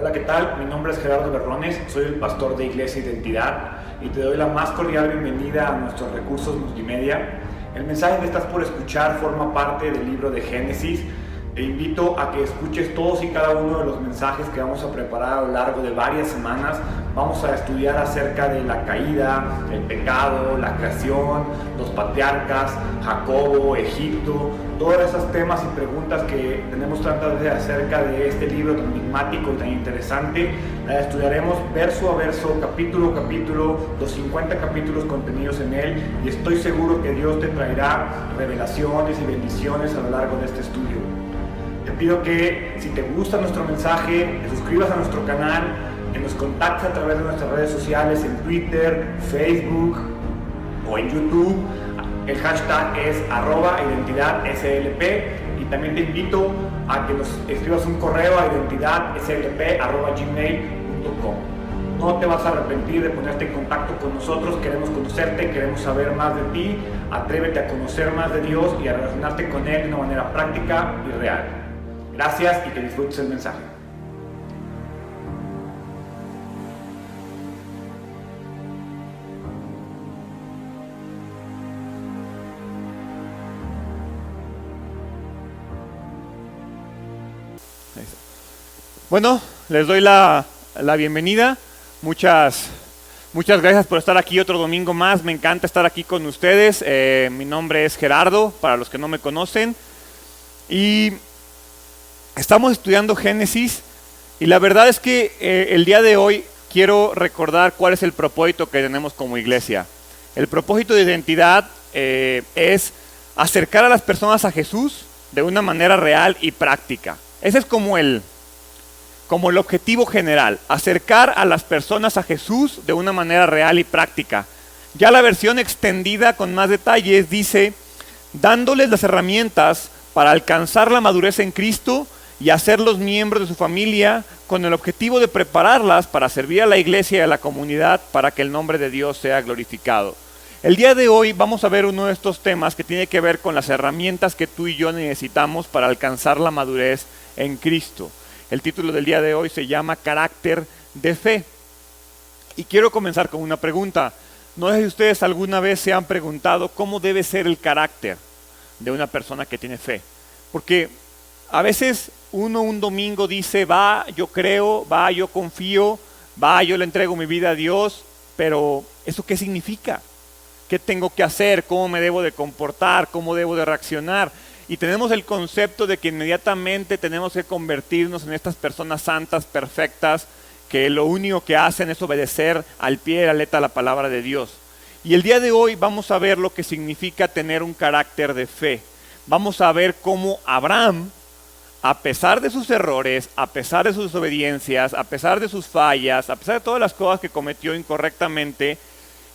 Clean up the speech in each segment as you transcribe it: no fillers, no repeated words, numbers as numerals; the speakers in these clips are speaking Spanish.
Hola, ¿qué tal? Mi nombre es Gerardo Berrones, soy el pastor de Iglesia Identidad y te doy la más cordial bienvenida a nuestros recursos multimedia. El mensaje que estás por escuchar forma parte del libro de Génesis. Te invito a que escuches todos y cada uno de los mensajes que vamos a preparar a lo largo de varias semanas. Vamos a estudiar acerca de la caída, el pecado, la creación, los patriarcas, Jacobo, Egipto, todos esos temas y preguntas que tenemos tantas veces acerca de este libro tan enigmático y tan interesante. La estudiaremos verso a verso, capítulo a capítulo, los 50 capítulos contenidos en él, y estoy seguro que Dios te traerá revelaciones y bendiciones a lo largo de este estudio. Te pido que, si te gusta nuestro mensaje, te suscribas a nuestro canal, que nos contactes a través de nuestras redes sociales en Twitter, Facebook o en YouTube. El hashtag es @identidadslp, y también te invito a que nos escribas un correo a identidadslp@gmail.com. No te vas a arrepentir de ponerte en contacto con nosotros. Queremos conocerte, queremos saber más de ti. Atrévete a conocer más de Dios y a relacionarte con Él de una manera práctica y real. Gracias y que disfrutes el mensaje. Bueno, les doy la bienvenida. Muchas gracias por estar aquí otro domingo más. Me encanta estar aquí con ustedes. Mi nombre es Gerardo, para los que no me conocen. Y estamos estudiando Génesis. Y la verdad es que el día de hoy quiero recordar cuál es el propósito que tenemos como iglesia. El propósito de identidad es acercar a las personas a Jesús de una manera real y práctica. Ese es como el objetivo general, acercar a las personas a Jesús de una manera real y práctica. Ya la versión extendida con más detalles dice, dándoles las herramientas para alcanzar la madurez en Cristo y hacerlos miembros de su familia, con el objetivo de prepararlas para servir a la iglesia y a la comunidad para que el nombre de Dios sea glorificado. El día de hoy vamos a ver uno de estos temas que tiene que ver con las herramientas que tú y yo necesitamos para alcanzar la madurez en Cristo. El título del día de hoy se llama Carácter de Fe. Y quiero comenzar con una pregunta. No sé si ustedes alguna vez se han preguntado cómo debe ser el carácter de una persona que tiene fe. Porque a veces uno un domingo dice, va, yo creo, va, yo confío, va, yo le entrego mi vida a Dios, pero ¿eso qué significa? ¿Qué tengo que hacer? ¿Cómo me debo de comportar? ¿Cómo debo de reaccionar? Y tenemos el concepto de que inmediatamente tenemos que convertirnos en estas personas santas, perfectas, que lo único que hacen es obedecer al pie de la letra la palabra de Dios. Y el día de hoy vamos a ver lo que significa tener un carácter de fe. Vamos a ver cómo Abraham, a pesar de sus errores, a pesar de sus desobediencias, a pesar de sus fallas, a pesar de todas las cosas que cometió incorrectamente,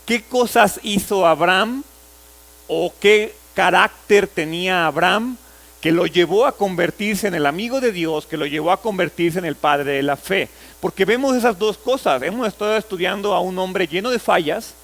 ¿qué cosas hizo Abraham o qué carácter tenía Abraham que lo llevó a convertirse en el amigo de Dios, que lo llevó a convertirse en el padre de la fe? Porque vemos esas dos cosas. Hemos estado estudiando a un hombre lleno de fallas,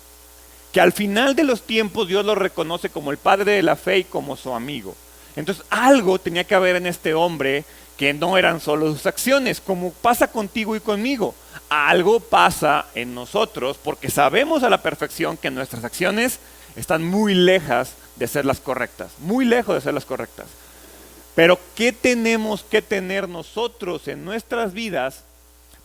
que al final de los tiempos Dios lo reconoce como el padre de la fe y como su amigo. Entonces algo tenía que haber en este hombre que no eran solo sus acciones, como pasa contigo y conmigo. Algo pasa en nosotros porque sabemos a la perfección que nuestras acciones están muy lejos de ser las correctas, muy lejos de ser las correctas. Pero ¿qué tenemos que tener nosotros en nuestras vidas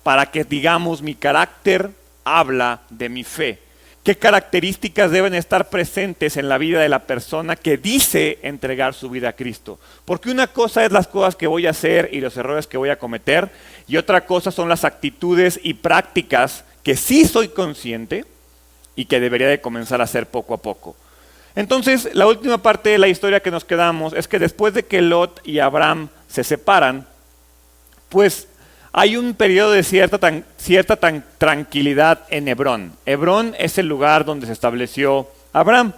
para que digamos mi carácter habla de mi fe? ¿Qué características deben estar presentes en la vida de la persona que dice entregar su vida a Cristo? Porque una cosa es las cosas que voy a hacer y los errores que voy a cometer, y otra cosa son las actitudes y prácticas que sí soy consciente y que debería de comenzar a hacer poco a poco. Entonces, la última parte de la historia que nos quedamos es que después de que Lot y Abraham se separan, pues hay un periodo de cierta tranquilidad en Hebrón. Hebrón es el lugar donde se estableció Abraham.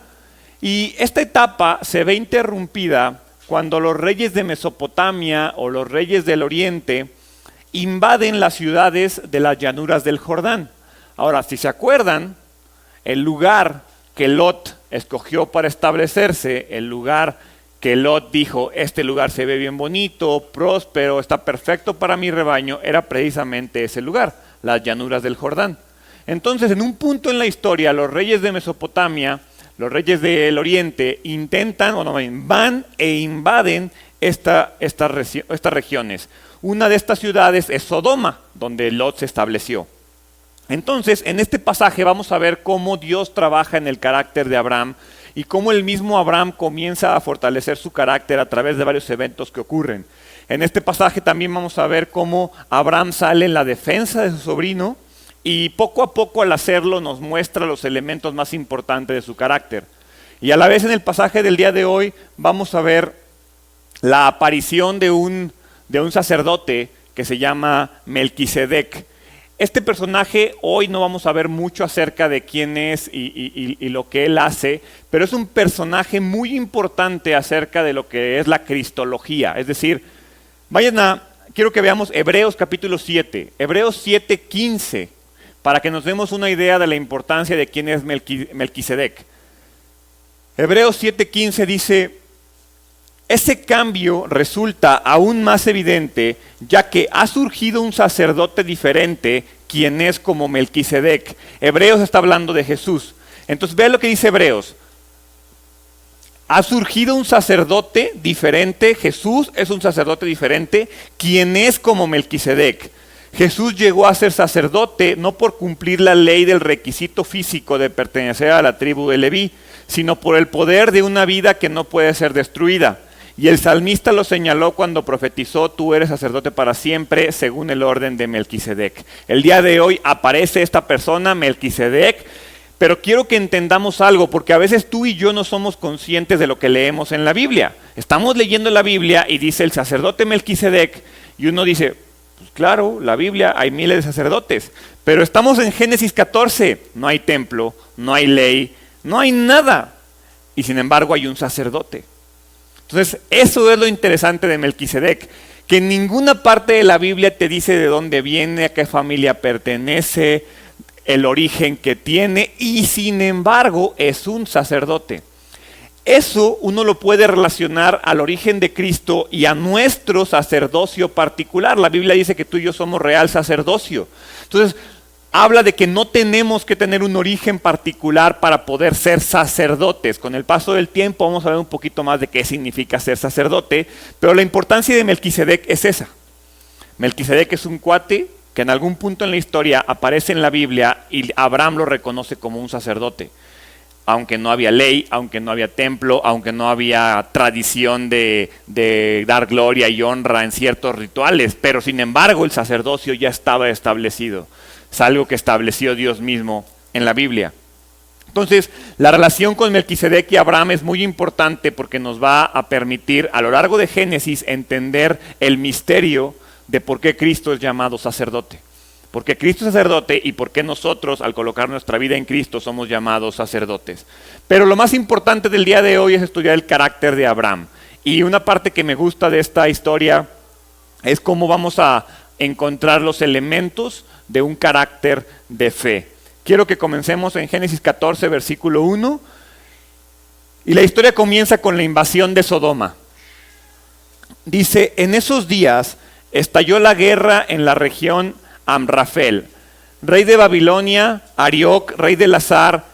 Y esta etapa se ve interrumpida cuando los reyes de Mesopotamia o los reyes del Oriente invaden las ciudades de las llanuras del Jordán. Ahora, si se acuerdan, el lugar que Lot escogió para establecerse, el lugar que Lot dijo, este lugar se ve bien bonito, próspero, está perfecto para mi rebaño, era precisamente ese lugar, las llanuras del Jordán. Entonces, en un punto en la historia, los reyes de Mesopotamia, los reyes del oriente, van e invaden estas regiones. Una de estas ciudades es Sodoma, donde Lot se estableció. Entonces, en este pasaje vamos a ver cómo Dios trabaja en el carácter de Abraham y cómo el mismo Abraham comienza a fortalecer su carácter a través de varios eventos que ocurren. En este pasaje también vamos a ver cómo Abraham sale en la defensa de su sobrino y poco a poco al hacerlo nos muestra los elementos más importantes de su carácter. Y a la vez en el pasaje del día de hoy vamos a ver la aparición de un sacerdote que se llama Melquisedec. Este personaje hoy no vamos a ver mucho acerca de quién es y lo que él hace, pero es un personaje muy importante acerca de lo que es la cristología. Es decir, quiero que veamos Hebreos capítulo 7, Hebreos 7:15, para que nos demos una idea de la importancia de quién es Melquisedec. Hebreos 7:15 dice, ese cambio resulta aún más evidente, ya que ha surgido un sacerdote diferente, quien es como Melquisedec. Hebreos está hablando de Jesús. Entonces vean lo que dice Hebreos. Ha surgido un sacerdote diferente, Jesús es un sacerdote diferente, quien es como Melquisedec. Jesús llegó a ser sacerdote no por cumplir la ley del requisito físico de pertenecer a la tribu de Leví, sino por el poder de una vida que no puede ser destruida. Y el salmista lo señaló cuando profetizó, tú eres sacerdote para siempre, según el orden de Melquisedec. El día de hoy aparece esta persona, Melquisedec, pero quiero que entendamos algo, porque a veces tú y yo no somos conscientes de lo que leemos en la Biblia. Estamos leyendo la Biblia y dice el sacerdote Melquisedec, y uno dice, pues claro, la Biblia hay miles de sacerdotes, pero estamos en Génesis 14, no hay templo, no hay ley, no hay nada, y sin embargo hay un sacerdote. Entonces, eso es lo interesante de Melquisedec, que en ninguna parte de la Biblia te dice de dónde viene, a qué familia pertenece, el origen que tiene, y sin embargo es un sacerdote. Eso uno lo puede relacionar al origen de Cristo y a nuestro sacerdocio particular. La Biblia dice que tú y yo somos real sacerdocio. Entonces, habla de que no tenemos que tener un origen particular para poder ser sacerdotes. Con el paso del tiempo vamos a ver un poquito más de qué significa ser sacerdote, pero la importancia de Melquisedec es esa. Melquisedec es un cuate que en algún punto en la historia aparece en la Biblia y Abraham lo reconoce como un sacerdote. Aunque no había ley, aunque no había templo, aunque no había tradición de dar gloria y honra en ciertos rituales, pero sin embargo el sacerdocio ya estaba establecido. Es algo que estableció Dios mismo en la Biblia. Entonces, la relación con Melquisedec y Abraham es muy importante porque nos va a permitir a lo largo de Génesis entender el misterio de por qué Cristo es llamado sacerdote. ¿Por qué Cristo es sacerdote y por qué nosotros, al colocar nuestra vida en Cristo, somos llamados sacerdotes? Pero lo más importante del día de hoy es estudiar el carácter de Abraham. Y una parte que me gusta de esta historia es cómo vamos a encontrar los elementos de un carácter de fe. Quiero que comencemos en Génesis 14, versículo 1. Y la historia comienza con la invasión de Sodoma. Dice, en esos días estalló la guerra en la región Amrafel, rey de Babilonia, Arioc, rey de Elazar,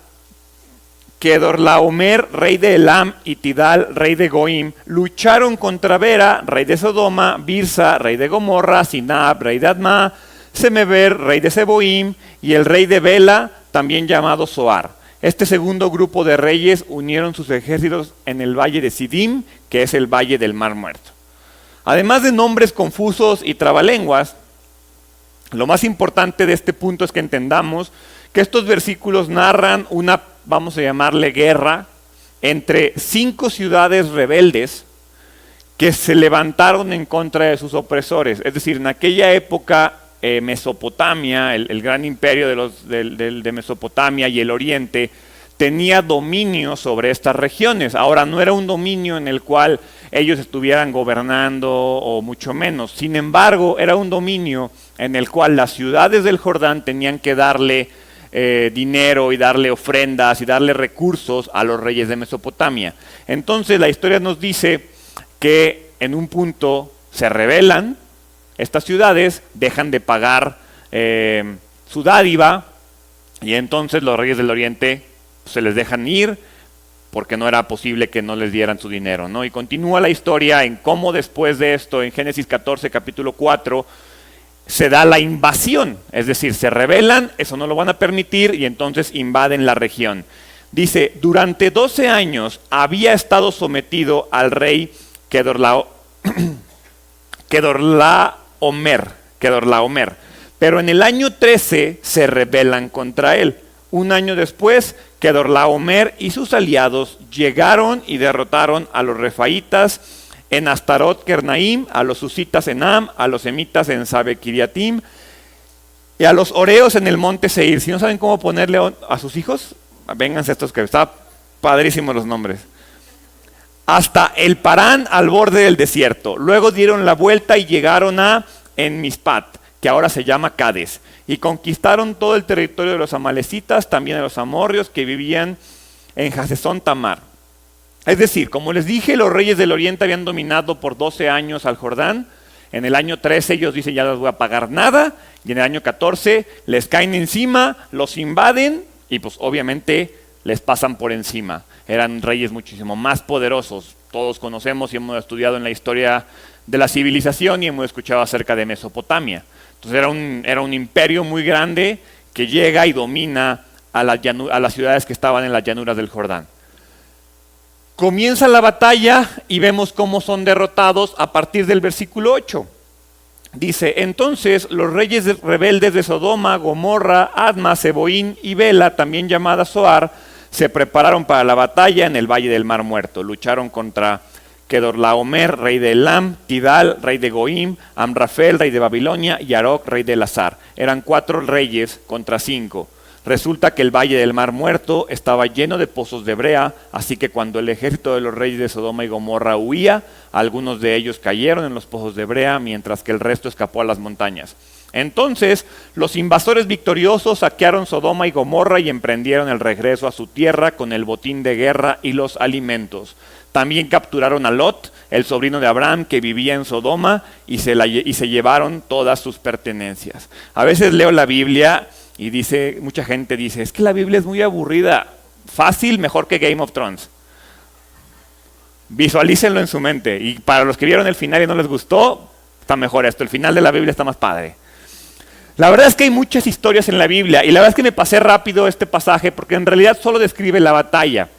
Kedorlaomer, rey de Elam, y Tidal, rey de Goim, lucharon contra Bera, rey de Sodoma, Birsa, rey de Gomorra, Sinab, rey de Adma, Semeber, rey de Seboim, y el rey de Bela, también llamado Zoar. Este segundo grupo de reyes unieron sus ejércitos en el valle de Sidim, que es el valle del Mar Muerto. Además de nombres confusos y trabalenguas, lo más importante de este punto es que entendamos que estos versículos narran una, vamos a llamarle guerra, entre 5 ciudades rebeldes que se levantaron en contra de sus opresores. Es decir, en aquella época Mesopotamia, el gran imperio de Mesopotamia y el Oriente, tenía dominio sobre estas regiones. Ahora, no era un dominio en el cual ellos estuvieran gobernando o mucho menos. Sin embargo, era un dominio en el cual las ciudades del Jordán tenían que darle dinero y darle ofrendas y darle recursos a los reyes de Mesopotamia. Entonces la historia nos dice que en un punto se rebelan estas ciudades, dejan de pagar su dádiva y entonces los reyes del oriente se les dejan ir porque no era posible que no les dieran su dinero, ¿no? Y continúa la historia en cómo después de esto, en Génesis 14, capítulo 4, se da la invasión, es decir, se rebelan, eso no lo van a permitir y entonces invaden la región. Dice, durante 12 años había estado sometido al rey Kedorlaomer, pero en el año 13 se rebelan contra él. Un año después, Kedorlaomer y sus aliados llegaron y derrotaron a los refaitas en Astarot Kernaim, a los susitas en Am, a los semitas en Sabekiriatim y a los oreos en el monte Seir. Si no saben cómo ponerle a sus hijos, vénganse estos que están padrísimos los nombres. Hasta el Parán al borde del desierto. Luego dieron la vuelta y llegaron a En-Mispat, que ahora se llama Cades, y conquistaron todo el territorio de los amalecitas, también de los amorrios que vivían en Hasezón Tamar. Es decir, como les dije, los reyes del oriente habían dominado por 12 años al Jordán. En el año 13 ellos dicen ya no les voy a pagar nada, y en el año 14 les caen encima, los invaden y pues obviamente les pasan por encima. Eran reyes muchísimo más poderosos. Todos conocemos y hemos estudiado en la historia de la civilización y hemos escuchado acerca de Mesopotamia. Entonces era un imperio muy grande que llega y domina a las ciudades que estaban en las llanuras del Jordán. Comienza la batalla y vemos cómo son derrotados a partir del versículo 8. Dice, entonces los reyes rebeldes de Sodoma, Gomorra, Adma, Seboín y Bela, también llamada Zoar, se prepararon para la batalla en el valle del Mar Muerto. Lucharon contra Kedorlaomer, rey de Elam, Tidal, rey de Goim, Amrafel, rey de Babilonia, y Aroc, rey de Elazar. Eran 4 reyes contra 5. Resulta que el valle del Mar Muerto estaba lleno de pozos de brea, así que cuando el ejército de los reyes de Sodoma y Gomorra huía, algunos de ellos cayeron en los pozos de brea, mientras que el resto escapó a las montañas. Entonces, los invasores victoriosos saquearon Sodoma y Gomorra y emprendieron el regreso a su tierra con el botín de guerra y los alimentos. También capturaron a Lot, el sobrino de Abraham, que vivía en Sodoma, y se llevaron todas sus pertenencias. A veces leo la Biblia y mucha gente dice, es que la Biblia es muy aburrida, fácil, mejor que Game of Thrones. Visualícenlo en su mente, y para los que vieron el final y no les gustó, está mejor esto, el final de la Biblia está más padre. La verdad es que hay muchas historias en la Biblia, y la verdad es que me pasé rápido este pasaje, porque en realidad solo describe la batalla.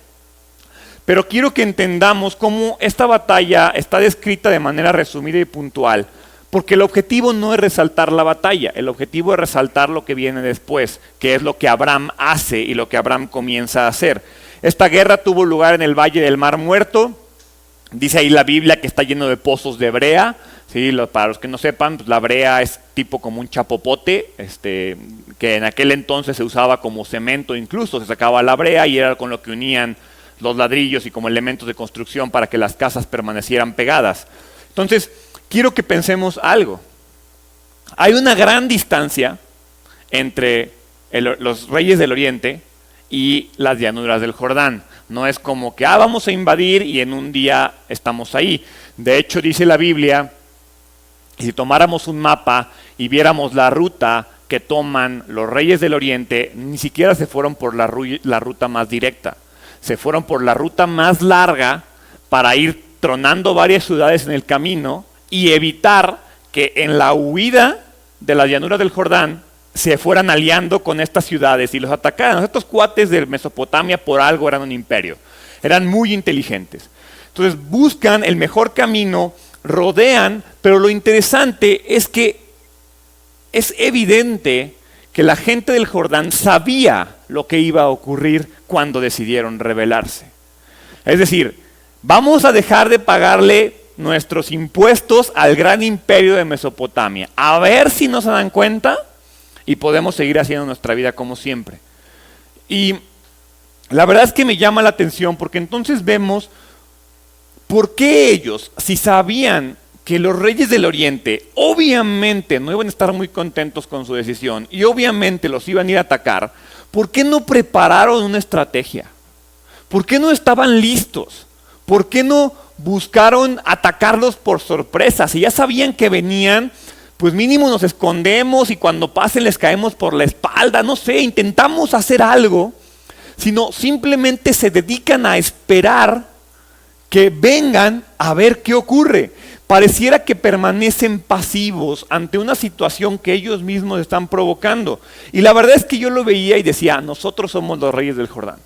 Pero quiero que entendamos cómo esta batalla está descrita de manera resumida y puntual, porque el objetivo no es resaltar la batalla, el objetivo es resaltar lo que viene después, que es lo que Abraham hace y lo que Abraham comienza a hacer. Esta guerra tuvo lugar en el Valle del Mar Muerto, dice ahí la Biblia que está lleno de pozos de brea, ¿sí? Para los que no sepan, pues la brea es tipo como un chapopote, que en aquel entonces se usaba como cemento incluso, se sacaba la brea y era con lo que unían los ladrillos y como elementos de construcción para que las casas permanecieran pegadas. Entonces, quiero que pensemos algo. Hay una gran distancia entre los reyes del oriente y las llanuras del Jordán. No es como que vamos a invadir y en un día estamos ahí. De hecho, dice la Biblia, si tomáramos un mapa y viéramos la ruta que toman los reyes del oriente, ni siquiera se fueron por la ruta más directa. Se fueron por la ruta más larga para ir tronando varias ciudades en el camino y evitar que en la huida de las llanuras del Jordán se fueran aliando con estas ciudades y los atacaran. Estos cuates de Mesopotamia por algo eran un imperio, eran muy inteligentes. Entonces buscan el mejor camino, rodean, pero lo interesante es que es evidente que la gente del Jordán sabía lo que iba a ocurrir cuando decidieron rebelarse. Es decir, vamos a dejar de pagarle nuestros impuestos al gran imperio de Mesopotamia. A ver si no se dan cuenta y podemos seguir haciendo nuestra vida como siempre. Y la verdad es que me llama la atención porque entonces vemos por qué ellos, si sabían que los reyes del oriente obviamente no iban a estar muy contentos con su decisión y obviamente los iban a ir a atacar, ¿Por qué no prepararon una estrategia? ¿Por qué no estaban listos? ¿Por qué no buscaron atacarlos por sorpresa? Si ya sabían que venían, pues mínimo nos escondemos y cuando pasen les caemos por la espalda, no sé, intentamos hacer algo, sino simplemente se dedican a esperar que vengan a ver qué ocurre. Pareciera que permanecen pasivos ante una situación que ellos mismos están provocando. Y la verdad es que yo lo veía y decía, nosotros somos los reyes del Jordán.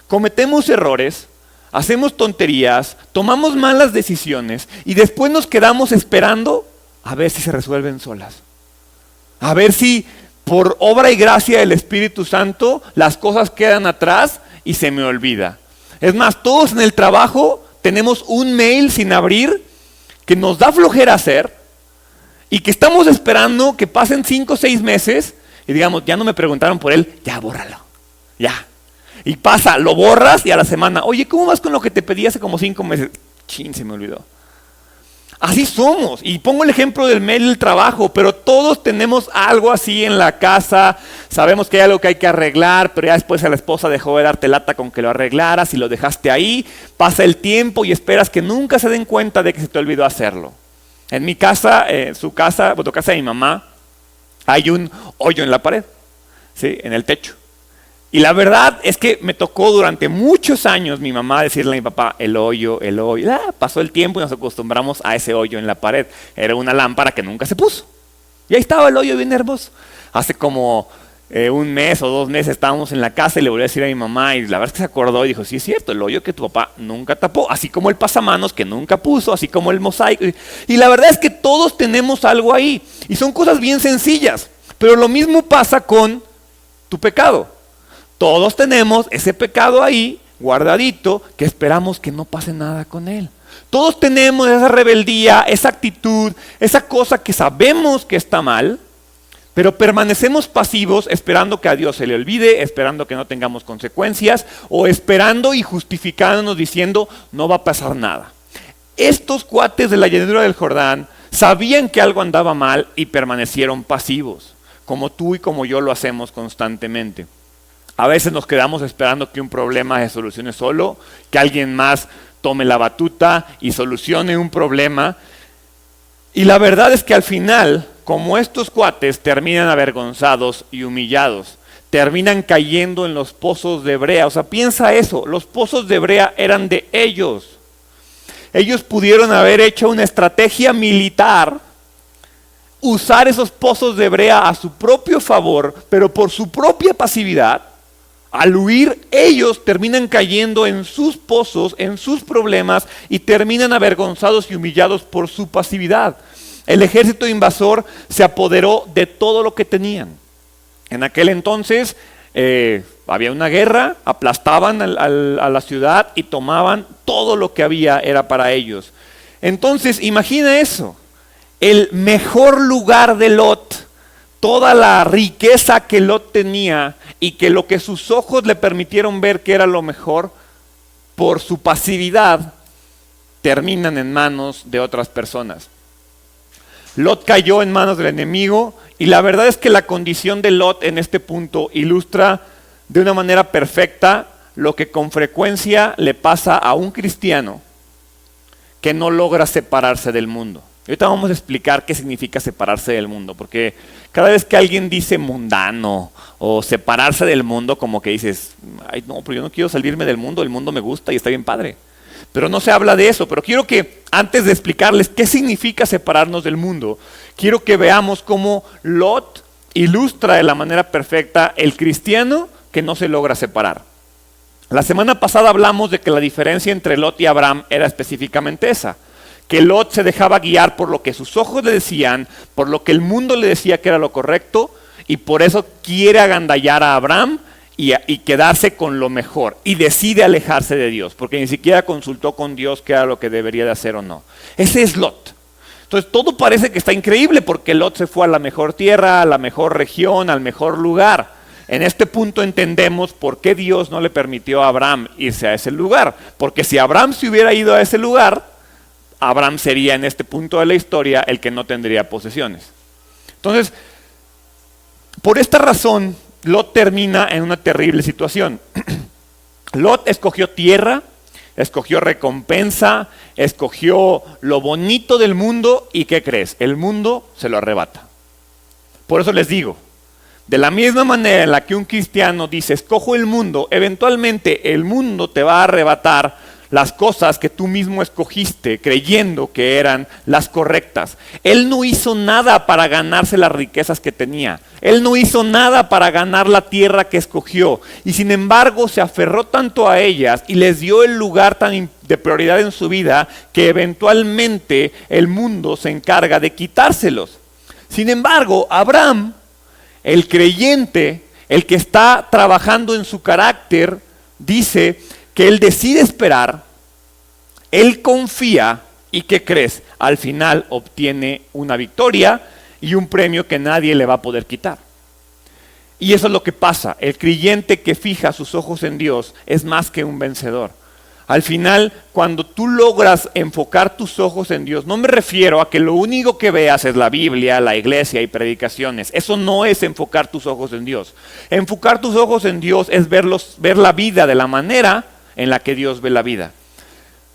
Cometemos errores, hacemos tonterías, tomamos malas decisiones y después nos quedamos esperando a ver si se resuelven solas. A ver si por obra y gracia del Espíritu Santo las cosas quedan atrás y se me olvida. Es más, todos en el trabajo tenemos un mail sin abrir que nos da flojera hacer y que estamos esperando que pasen 5 o 6 meses y digamos, ya no me preguntaron por él, ya bórralo, ya. Y pasa, lo borras y a la semana, oye, ¿cómo vas con lo que te pedí hace como 5 meses? Chin, se me olvidó. Así somos, y pongo el ejemplo del mail del trabajo, pero todos tenemos algo así en la casa, sabemos que hay algo que hay que arreglar, pero ya después a la esposa dejó de darte lata con que lo arreglaras y lo dejaste ahí, pasa el tiempo y esperas que nunca se den cuenta de que se te olvidó hacerlo. En mi casa, su casa, bueno, casa de mi mamá, hay un hoyo en la pared, ¿sí? En el techo. Y la verdad es que me tocó durante muchos años mi mamá decirle a mi papá, el hoyo. Pasó el tiempo y nos acostumbramos a ese hoyo en la pared. Era una lámpara que nunca se puso. Y ahí estaba el hoyo bien hermoso. Hace como 1 mes o 2 meses estábamos en la casa y le volví a decir a mi mamá y la verdad es que se acordó y dijo, sí es cierto, el hoyo que tu papá nunca tapó, así como el pasamanos que nunca puso, así como el mosaico. Y la verdad es que todos tenemos algo ahí. Y son cosas bien sencillas. Pero lo mismo pasa con tu pecado. Todos tenemos ese pecado ahí, guardadito, que esperamos que no pase nada con él. Todos tenemos esa rebeldía, esa actitud, esa cosa que sabemos que está mal, pero permanecemos pasivos esperando que a Dios se le olvide, esperando que no tengamos consecuencias, o esperando y justificándonos diciendo, no va a pasar nada. Estos cuates de la llanura del Jordán sabían que algo andaba mal y permanecieron pasivos, como tú y como yo lo hacemos constantemente. A veces nos quedamos esperando que un problema se solucione solo, que alguien más tome la batuta y solucione un problema. Y la verdad es que al final, como estos cuates terminan avergonzados y humillados, terminan cayendo en los pozos de brea. O sea, piensa eso, los pozos de brea eran de ellos. Ellos pudieron haber hecho una estrategia militar, usar esos pozos de brea a su propio favor, pero por su propia pasividad, al huir, ellos terminan cayendo en sus pozos, en sus problemas y terminan avergonzados y humillados por su pasividad. El ejército invasor se apoderó de todo lo que tenían. En aquel entonces había una guerra, aplastaban a la ciudad y tomaban todo lo que había, era para ellos. Entonces, imagina eso, el mejor lugar de Lot, toda la riqueza que Lot tenía y que lo que sus ojos le permitieron ver que era lo mejor, por su pasividad, terminan en manos de otras personas. Lot cayó en manos del enemigo y la verdad es que la condición de Lot en este punto ilustra de una manera perfecta lo que con frecuencia le pasa a un cristiano que no logra separarse del mundo. Ahorita vamos a explicar qué significa separarse del mundo, porque cada vez que alguien dice mundano o separarse del mundo, como que dices, ay no, pero yo no quiero salirme del mundo me gusta y está bien padre. Pero no se habla de eso, pero quiero que antes de explicarles qué significa separarnos del mundo, quiero que veamos cómo Lot ilustra de la manera perfecta el cristiano que no se logra separar. La semana pasada hablamos de que la diferencia entre Lot y Abraham era específicamente esa, que Lot se dejaba guiar por lo que sus ojos le decían, por lo que el mundo le decía que era lo correcto, y por eso quiere agandallar a Abraham y quedarse con lo mejor, y decide alejarse de Dios, porque ni siquiera consultó con Dios qué era lo que debería de hacer o no. Ese es Lot. Entonces todo parece que está increíble, porque Lot se fue a la mejor tierra, a la mejor región, al mejor lugar. En este punto entendemos por qué Dios no le permitió a Abraham irse a ese lugar, porque si Abraham se hubiera ido a ese lugar, Abraham sería en este punto de la historia el que no tendría posesiones. Entonces, por esta razón, Lot termina en una terrible situación. Lot escogió tierra, escogió recompensa, escogió lo bonito del mundo y ¿qué crees? El mundo se lo arrebata. Por eso les digo, de la misma manera en la que un cristiano dice, escojo el mundo, eventualmente el mundo te va a arrebatar las cosas que tú mismo escogiste creyendo que eran las correctas. Él no hizo nada para ganarse las riquezas que tenía. Él no hizo nada para ganar la tierra que escogió. Y sin embargo se aferró tanto a ellas y les dio el lugar tan de prioridad en su vida que eventualmente el mundo se encarga de quitárselos. Sin embargo, Abraham, el creyente, el que está trabajando en su carácter, dice que él decide esperar, él confía y ¿qué crees? Al final obtiene una victoria y un premio que nadie le va a poder quitar. Y eso es lo que pasa. El creyente que fija sus ojos en Dios es más que un vencedor. Al final, cuando tú logras enfocar tus ojos en Dios, no me refiero a que lo único que veas es la Biblia, la iglesia y predicaciones. Eso no es enfocar tus ojos en Dios. Enfocar tus ojos en Dios es ver la vida de la manera en la que Dios ve la vida.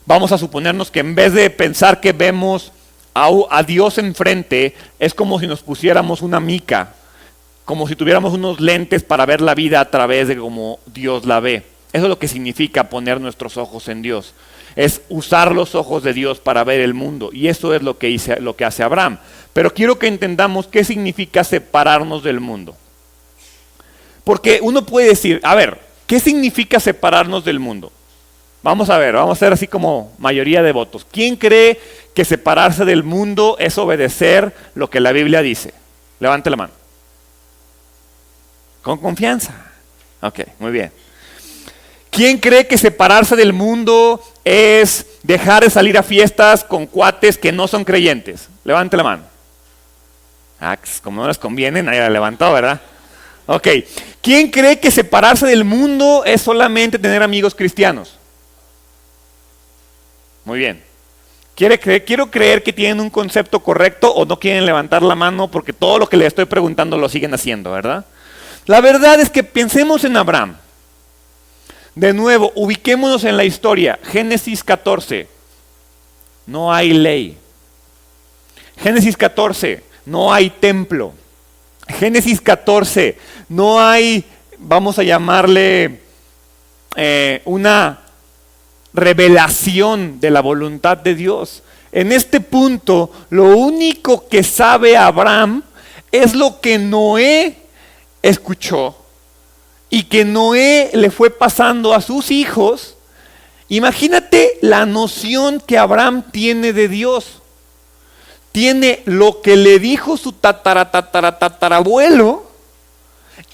Vamos a suponernos que en vez de pensar que vemos a Dios enfrente, es como si nos pusiéramos una mica, como si tuviéramos unos lentes para ver la vida a través de cómo Dios la ve. Eso es lo que significa poner nuestros ojos en Dios. Es usar los ojos de Dios para ver el mundo. Y eso es lo que hace Abraham. Pero quiero que entendamos qué significa separarnos del mundo. Porque uno puede decir, a ver, ¿qué significa separarnos del mundo? Vamos a ver, vamos a hacer así como mayoría de votos. ¿Quién cree que separarse del mundo es obedecer lo que la Biblia dice? Levante la mano. Con confianza. Ok, muy bien. ¿Quién cree que separarse del mundo es dejar de salir a fiestas con cuates que no son creyentes? Levante la mano. Como no les conviene, nadie la levantó, ¿verdad? Ok. ¿Quién cree que separarse del mundo es solamente tener amigos cristianos? Muy bien. Quiero creer que tienen un concepto correcto o no quieren levantar la mano porque todo lo que les estoy preguntando lo siguen haciendo, ¿verdad? La verdad es que pensemos en Abraham. De nuevo, ubiquémonos en la historia. Génesis 14. No hay ley. Génesis 14. No hay templo. Génesis 14. No hay, vamos a llamarle, una revelación de la voluntad de Dios. En este punto, lo único que sabe Abraham es lo que Noé escuchó y que Noé le fue pasando a sus hijos. Imagínate la noción que Abraham tiene de Dios. Tiene lo que le dijo su tatarabuelo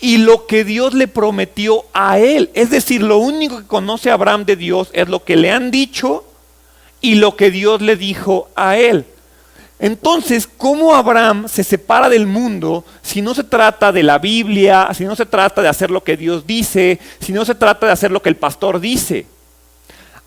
y lo que Dios le prometió a él. Es decir, lo único que conoce Abraham de Dios es lo que le han dicho y lo que Dios le dijo a él. Entonces, ¿cómo Abraham se separa del mundo si no se trata de la Biblia, si no se trata de hacer lo que Dios dice, si no se trata de hacer lo que el pastor dice?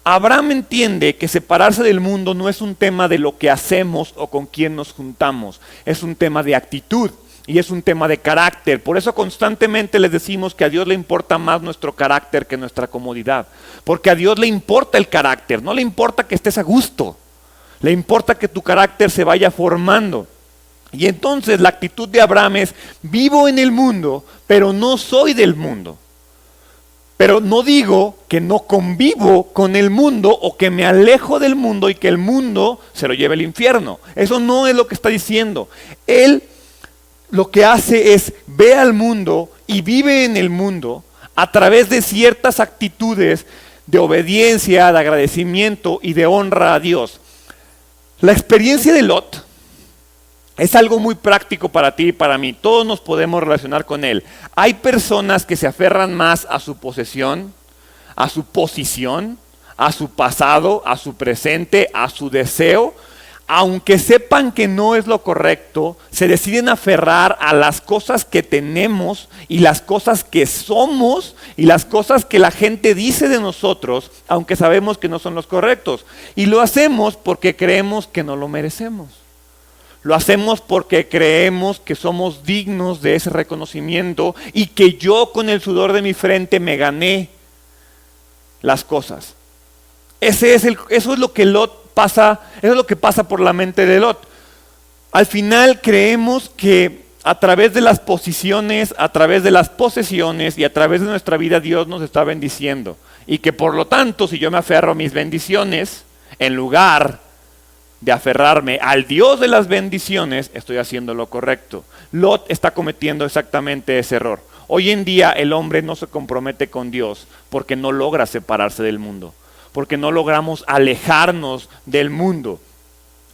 Abraham entiende que separarse del mundo no es un tema de lo que hacemos o con quién nos juntamos, es un tema de actitud y es un tema de carácter. Por eso constantemente les decimos que a Dios le importa más nuestro carácter que nuestra comodidad, porque a Dios le importa el carácter, no le importa que estés a gusto. Le importa que tu carácter se vaya formando. Y entonces la actitud de Abraham es, vivo en el mundo, pero no soy del mundo. Pero no digo que no convivo con el mundo o que me alejo del mundo y que el mundo se lo lleve al infierno. Eso no es lo que está diciendo. Él lo que hace es ve al mundo y vive en el mundo a través de ciertas actitudes de obediencia, de agradecimiento y de honra a Dios. La experiencia de Lot es algo muy práctico para ti y para mí. Todos nos podemos relacionar con él. Hay personas que se aferran más a su posesión, a su posición, a su pasado, a su presente, a su deseo. Aunque sepan que no es lo correcto, se deciden aferrar a las cosas que tenemos y las cosas que somos y las cosas que la gente dice de nosotros, aunque sabemos que no son los correctos. Y lo hacemos porque creemos que no lo merecemos. Lo hacemos porque creemos que somos dignos de ese reconocimiento y que yo con el sudor de mi frente me gané las cosas. Eso es lo que eso es lo que pasa por la mente de Lot. Al final creemos que a través de las posiciones, a través de las posesiones y a través de nuestra vida Dios nos está bendiciendo. Y que por lo tanto, si yo me aferro a mis bendiciones, en lugar de aferrarme al Dios de las bendiciones, estoy haciendo lo correcto. Lot está cometiendo exactamente ese error. Hoy en día el hombre no se compromete con Dios porque no logra separarse del mundo, porque no logramos alejarnos del mundo.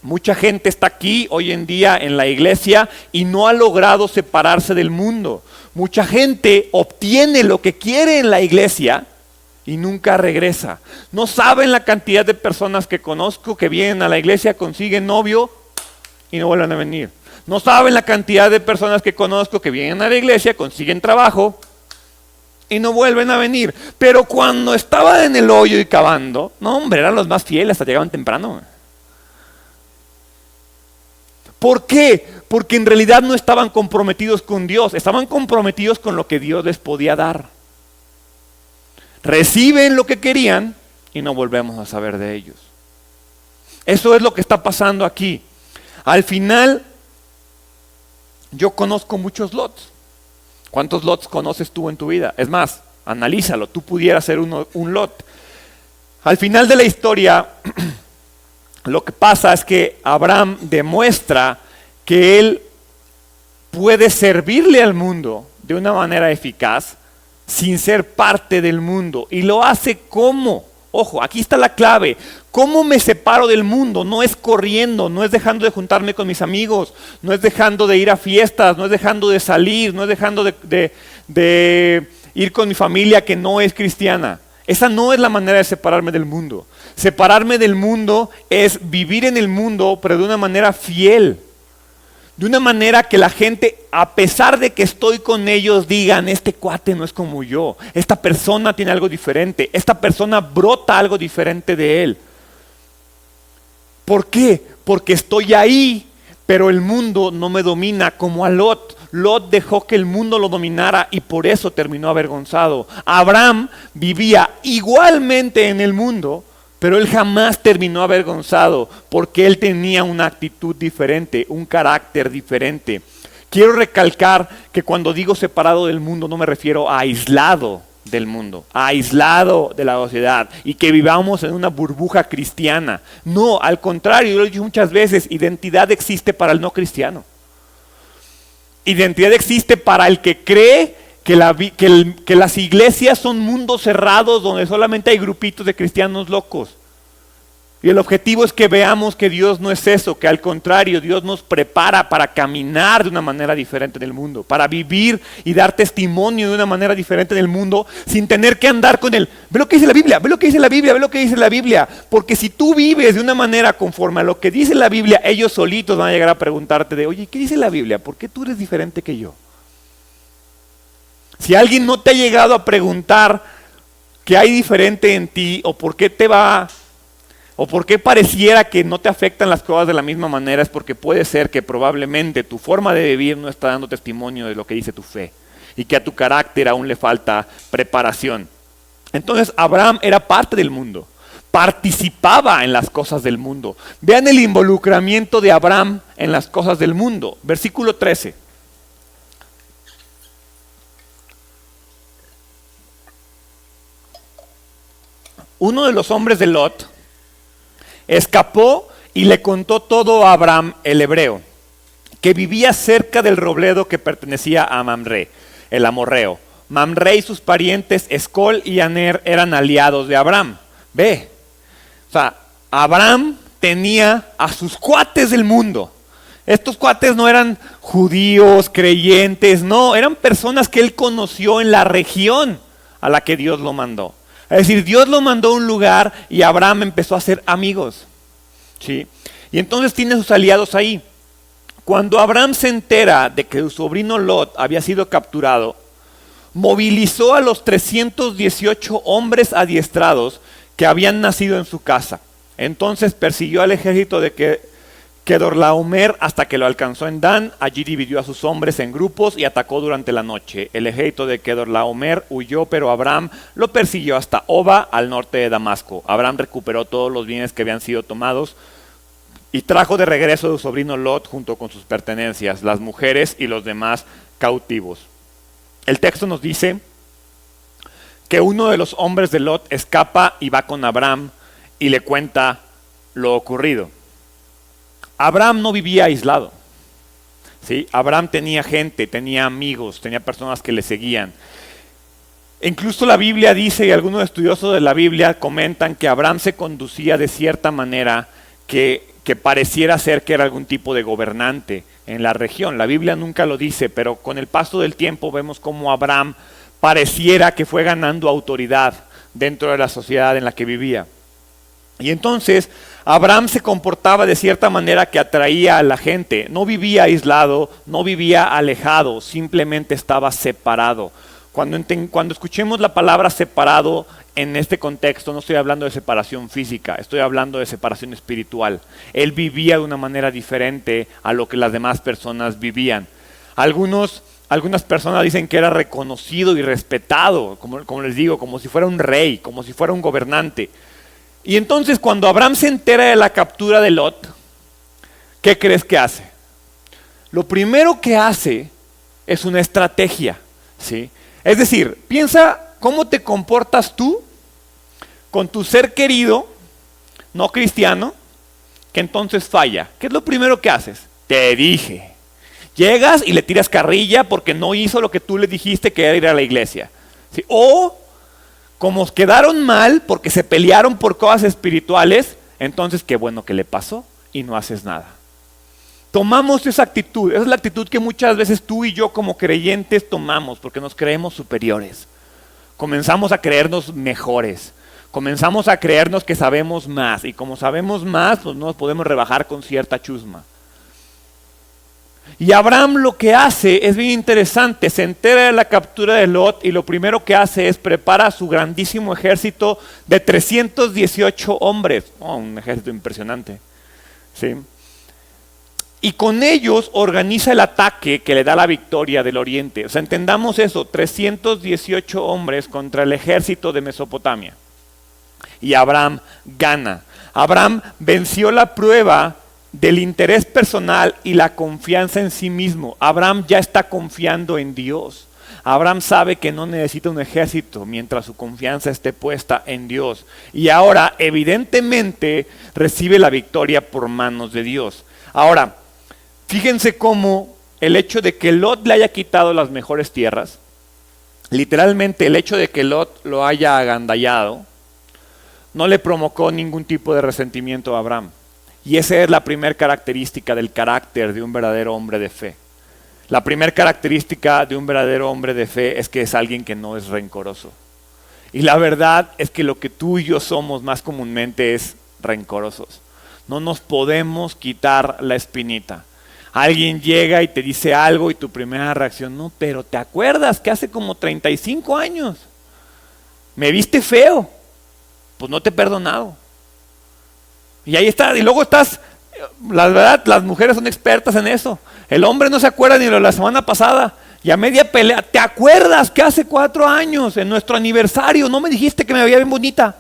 Mucha gente está aquí hoy en día en la iglesia y no ha logrado separarse del mundo. Mucha gente obtiene lo que quiere en la iglesia y nunca regresa. No saben la cantidad de personas que conozco que vienen a la iglesia, consiguen novio y no vuelven a venir. No saben la cantidad de personas que conozco que vienen a la iglesia, consiguen trabajo y no vuelven a venir. Pero cuando estaban en el hoyo y cavando, no hombre, eran los más fieles, hasta llegaban temprano. ¿Por qué? Porque en realidad no estaban comprometidos con Dios, estaban comprometidos con lo que Dios les podía dar. Reciben lo que querían y no volvemos a saber de ellos. Eso es lo que está pasando aquí. Al final, yo conozco muchos Lots. ¿Cuántos Lots conoces tú en tu vida? Es más, analízalo, tú pudieras ser un Lot. Al final de la historia, lo que pasa es que Abraham demuestra que él puede servirle al mundo de una manera eficaz sin ser parte del mundo. Y lo hace ¿cómo? Ojo, aquí está la clave. ¿Cómo me separo del mundo? No es corriendo, no es dejando de juntarme con mis amigos, no es dejando de ir a fiestas, no es dejando de salir, no es dejando de ir con mi familia que no es cristiana. Esa no es la manera de separarme del mundo. Separarme del mundo es vivir en el mundo, pero de una manera fiel. De una manera que la gente, a pesar de que estoy con ellos, digan, este cuate no es como yo. Esta persona tiene algo diferente. Esta persona brota algo diferente de él. ¿Por qué? Porque estoy ahí, pero el mundo no me domina como a Lot. Lot dejó que el mundo lo dominara y por eso terminó avergonzado. Abraham vivía igualmente en el mundo, pero él jamás terminó avergonzado porque él tenía una actitud diferente, un carácter diferente. Quiero recalcar que cuando digo separado del mundo no me refiero a aislado del mundo, a aislado de la sociedad y que vivamos en una burbuja cristiana. No, al contrario, yo lo he dicho muchas veces, identidad existe para el no cristiano. Identidad existe para el que cree que las iglesias son mundos cerrados donde solamente hay grupitos de cristianos locos. Y el objetivo es que veamos que Dios no es eso, que al contrario, Dios nos prepara para caminar de una manera diferente en el mundo, para vivir y dar testimonio de una manera diferente en el mundo, sin tener que andar con el, ve lo que dice la Biblia, ve lo que dice la Biblia, ve lo que dice la Biblia. Porque si tú vives de una manera conforme a lo que dice la Biblia, ellos solitos van a llegar a preguntarte de, oye, ¿qué dice la Biblia? ¿Por qué tú eres diferente que yo? Si alguien no te ha llegado a preguntar qué hay diferente en ti o por qué pareciera que no te afectan las cosas de la misma manera, es porque puede ser que probablemente tu forma de vivir no está dando testimonio de lo que dice tu fe y que a tu carácter aún le falta preparación. Entonces Abraham era parte del mundo, participaba en las cosas del mundo. Vean el involucramiento de Abraham en las cosas del mundo. Versículo 13. Uno de los hombres de Lot escapó y le contó todo a Abraham el hebreo, que vivía cerca del robledo que pertenecía a Mamre, el amorreo. Mamre y sus parientes Escol y Aner eran aliados de Abraham. Ve, o sea, Abraham tenía a sus cuates del mundo. Estos cuates no eran judíos, creyentes, no, eran personas que él conoció en la región a la que Dios lo mandó. Es decir, Dios lo mandó a un lugar y Abraham empezó a hacer amigos. ¿Sí? Y entonces tiene sus aliados ahí. Cuando Abraham se entera de que su sobrino Lot había sido capturado, movilizó a los 318 hombres adiestrados que habían nacido en su casa. Entonces persiguió al ejército Kedorlaomer hasta que lo alcanzó en Dan. Allí dividió a sus hombres en grupos y atacó durante la noche. El ejército de Kedorlaomer huyó, pero Abram lo persiguió hasta Oba, al norte de Damasco. Abram recuperó todos los bienes que habían sido tomados y trajo de regreso a su sobrino Lot junto con sus pertenencias, las mujeres y los demás cautivos. El texto nos dice que uno de los hombres de Lot escapa y va con Abram y le cuenta lo ocurrido. Abram no vivía aislado, ¿sí? Abram tenía gente, tenía amigos, tenía personas que le seguían. Incluso la Biblia dice, y algunos estudiosos de la Biblia comentan, que Abram se conducía de cierta manera que pareciera ser que era algún tipo de gobernante en la región. La Biblia nunca lo dice, pero con el paso del tiempo vemos cómo Abram pareciera que fue ganando autoridad dentro de la sociedad en la que vivía. Y entonces Abram se comportaba de cierta manera que atraía a la gente. No vivía aislado, no vivía alejado, simplemente estaba separado. Cuando escuchemos la palabra separado en este contexto, no estoy hablando de separación física, estoy hablando de separación espiritual. Él vivía de una manera diferente a lo que las demás personas vivían. Algunas personas dicen que era reconocido y respetado, como les digo, como si fuera un rey, como si fuera un gobernante. Y entonces cuando Abram se entera de la captura de Lot, ¿qué crees que hace? Lo primero que hace es una estrategia, ¿sí? Es decir, piensa cómo te comportas tú con tu ser querido, no cristiano, que entonces falla. ¿Qué es lo primero que haces? Te dije. Llegas y le tiras carrilla porque no hizo lo que tú le dijiste que era ir a la iglesia, ¿sí? O como quedaron mal porque se pelearon por cosas espirituales, entonces qué bueno que le pasó y no haces nada. Tomamos esa actitud, esa es la actitud que muchas veces tú y yo como creyentes tomamos porque nos creemos superiores. Comenzamos a creernos mejores, comenzamos a creernos que sabemos más y como sabemos más, pues no nos podemos rebajar con cierta chusma. Y Abram lo que hace es bien interesante, se entera de la captura de Lot y lo primero que hace es prepara su grandísimo ejército de 318 hombres, un ejército impresionante, ¿sí? Y con ellos organiza el ataque que le da la victoria del oriente. O sea, entendamos eso, 318 hombres contra el ejército de Mesopotamia. Y Abram gana. Abram venció la prueba del interés personal y la confianza en sí mismo. Abram ya está confiando en Dios. Abram sabe que no necesita un ejército mientras su confianza esté puesta en Dios. Y ahora, evidentemente, recibe la victoria por manos de Dios. Ahora, fíjense cómo el hecho de que Lot le haya quitado las mejores tierras, literalmente el hecho de que Lot lo haya agandallado, no le provocó ningún tipo de resentimiento a Abram. Y esa es la primera característica del carácter de un verdadero hombre de fe. La primera característica de un verdadero hombre de fe es que es alguien que no es rencoroso. Y la verdad es que lo que tú y yo somos más comúnmente es rencorosos. No nos podemos quitar la espinita. Alguien llega y te dice algo y tu primera reacción, no, pero ¿te acuerdas que hace como 35 años me viste feo? Pues no te he perdonado. Y ahí está, y luego estás, la verdad, las mujeres son expertas en eso. El hombre no se acuerda ni de la semana pasada. Y a media pelea, ¿te acuerdas que hace 4 años, en nuestro aniversario, no me dijiste que me veía bien bonita?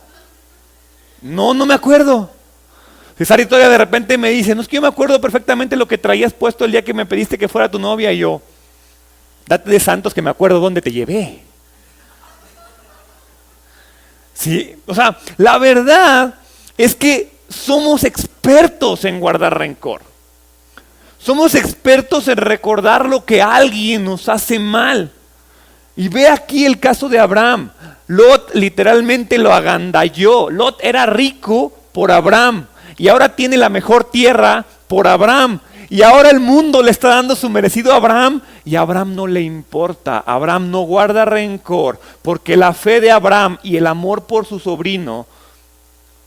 No me acuerdo. César todavía de repente me dice, no es que yo me acuerdo perfectamente lo que traías puesto el día que me pediste que fuera tu novia. Y yo, date de santos que me acuerdo dónde te llevé. Sí, o sea, la verdad es que somos expertos en guardar rencor. Somos expertos en recordar lo que alguien nos hace mal. Y ve aquí el caso de Abram. Lot literalmente lo agandalló. Lot era rico por Abram. Y ahora tiene la mejor tierra por Abram. Y ahora el mundo le está dando su merecido a Abram. Y a Abram no le importa. Abram no guarda rencor. Porque la fe de Abram y el amor por su sobrino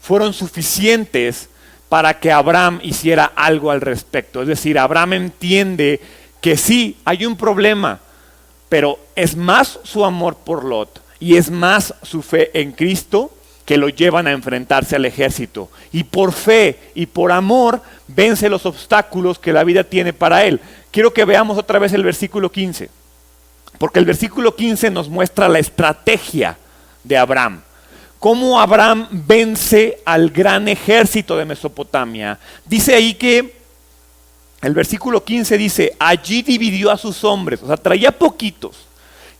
fueron suficientes para que Abram hiciera algo al respecto. Es decir, Abram entiende que sí, hay un problema, pero es más su amor por Lot y es más su fe en Cristo que lo llevan a enfrentarse al ejército. Y por fe y por amor vence los obstáculos que la vida tiene para él. Quiero que veamos otra vez el versículo 15, porque el versículo 15 nos muestra la estrategia de Abraham. Cómo Abraham vence al gran ejército de Mesopotamia. Dice ahí que el versículo 15 dice, allí dividió a sus hombres, o sea, traía poquitos.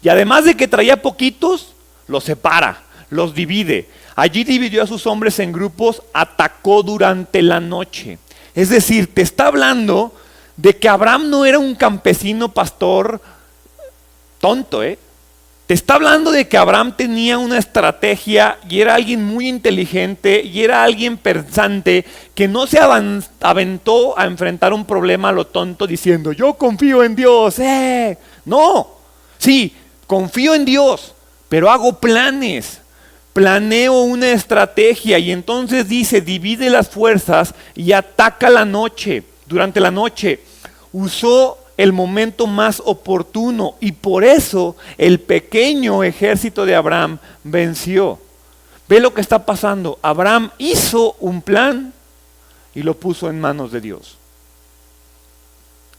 Y además de que traía poquitos, los separa, los divide. Allí dividió a sus hombres en grupos, atacó durante la noche. Es decir, te está hablando de que Abraham no era un campesino pastor tonto, Te está hablando de que Abraham tenía una estrategia y era alguien muy inteligente y era alguien pensante que no se aventó a enfrentar un problema a lo tonto diciendo, yo confío en Dios, No, sí, confío en Dios, pero hago planes, planeo una estrategia y entonces dice, divide las fuerzas y ataca la noche, durante la noche. Usó el momento más oportuno y por eso el pequeño ejército de Abraham venció. Ve lo que está pasando. Abraham hizo un plan y lo puso en manos de Dios.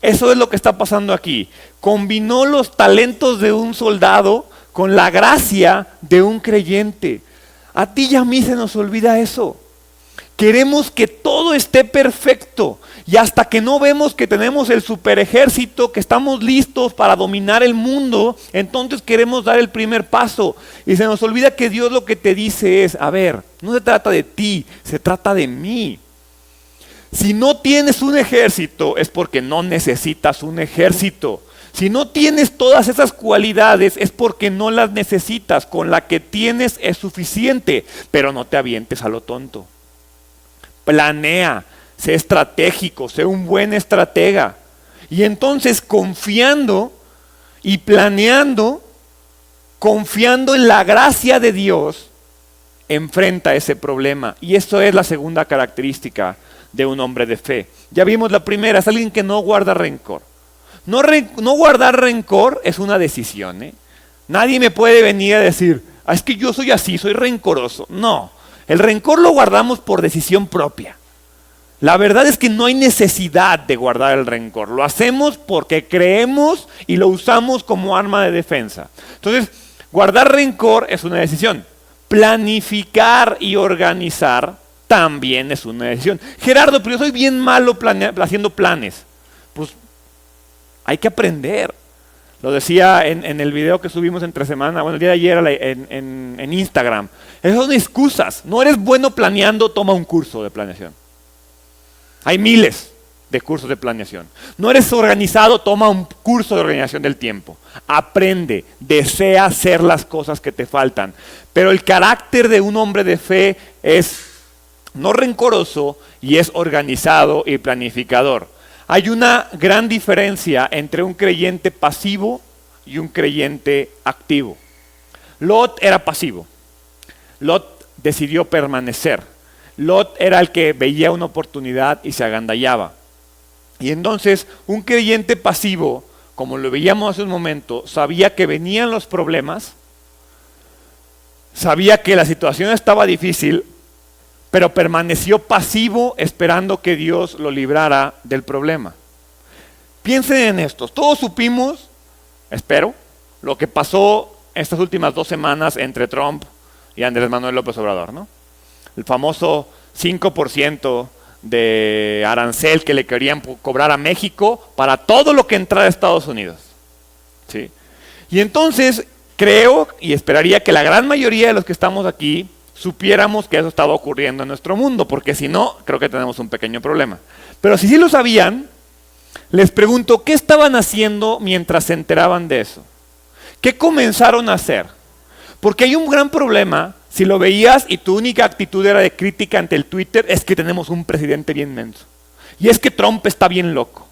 Eso es lo que está pasando aquí. Combinó los talentos de un soldado con la gracia de un creyente. A ti y a mí se nos olvida eso. Queremos que todo esté perfecto y hasta que no vemos que tenemos el super ejército, que estamos listos para dominar el mundo, entonces queremos dar el primer paso y se nos olvida que Dios lo que te dice es, a ver, no se trata de ti, se trata de mí. Si no tienes un ejército es porque no necesitas un ejército. Si no tienes todas esas cualidades es porque no las necesitas, con la que tienes es suficiente, pero no te avientes a lo tonto. Planea, sé estratégico, sé un buen estratega. Y entonces confiando y planeando, confiando en la gracia de Dios, enfrenta ese problema. Y eso es la segunda característica de un hombre de fe. Ya vimos la primera, es alguien que no guarda rencor. No guardar rencor es una decisión. Nadie me puede venir a decir, es que yo soy así, soy rencoroso. No. El rencor lo guardamos por decisión propia. La verdad es que no hay necesidad de guardar el rencor. Lo hacemos porque creemos y lo usamos como arma de defensa. Entonces, guardar rencor es una decisión. Planificar y organizar también es una decisión. Gerardo, pero yo soy bien malo haciendo planes. Pues hay que aprender. Lo decía en el video que subimos entre semana, bueno, el día de ayer en Instagram. Esas son excusas. No eres bueno planeando, toma un curso de planeación. Hay miles de cursos de planeación. No eres organizado, toma un curso de organización del tiempo. Aprende, desea hacer las cosas que te faltan. Pero el carácter de un hombre de fe es no rencoroso y es organizado y planificador. Hay una gran diferencia entre un creyente pasivo y un creyente activo. Lot era pasivo. Lot decidió permanecer. Lot era el que veía una oportunidad y se agandallaba. Y entonces un creyente pasivo, como lo veíamos hace un momento, sabía que venían los problemas, sabía que la situación estaba difícil, pero permaneció pasivo esperando que Dios lo librara del problema. Piensen en esto. Todos supimos, espero, lo que pasó estas últimas 2 semanas entre Trump y Andrés Manuel López Obrador, ¿no? El famoso 5% de arancel que le querían cobrar a México para todo lo que entrara a Estados Unidos. ¿Sí? Y entonces creo y esperaría que la gran mayoría de los que estamos aquí supiéramos que eso estaba ocurriendo en nuestro mundo, porque si no, creo que tenemos un pequeño problema. Pero si sí lo sabían, les pregunto, ¿qué estaban haciendo mientras se enteraban de eso? ¿Qué comenzaron a hacer? Porque hay un gran problema, si lo veías y tu única actitud era de crítica ante el Twitter, es que tenemos un presidente bien menso. Y es que Trump está bien loco.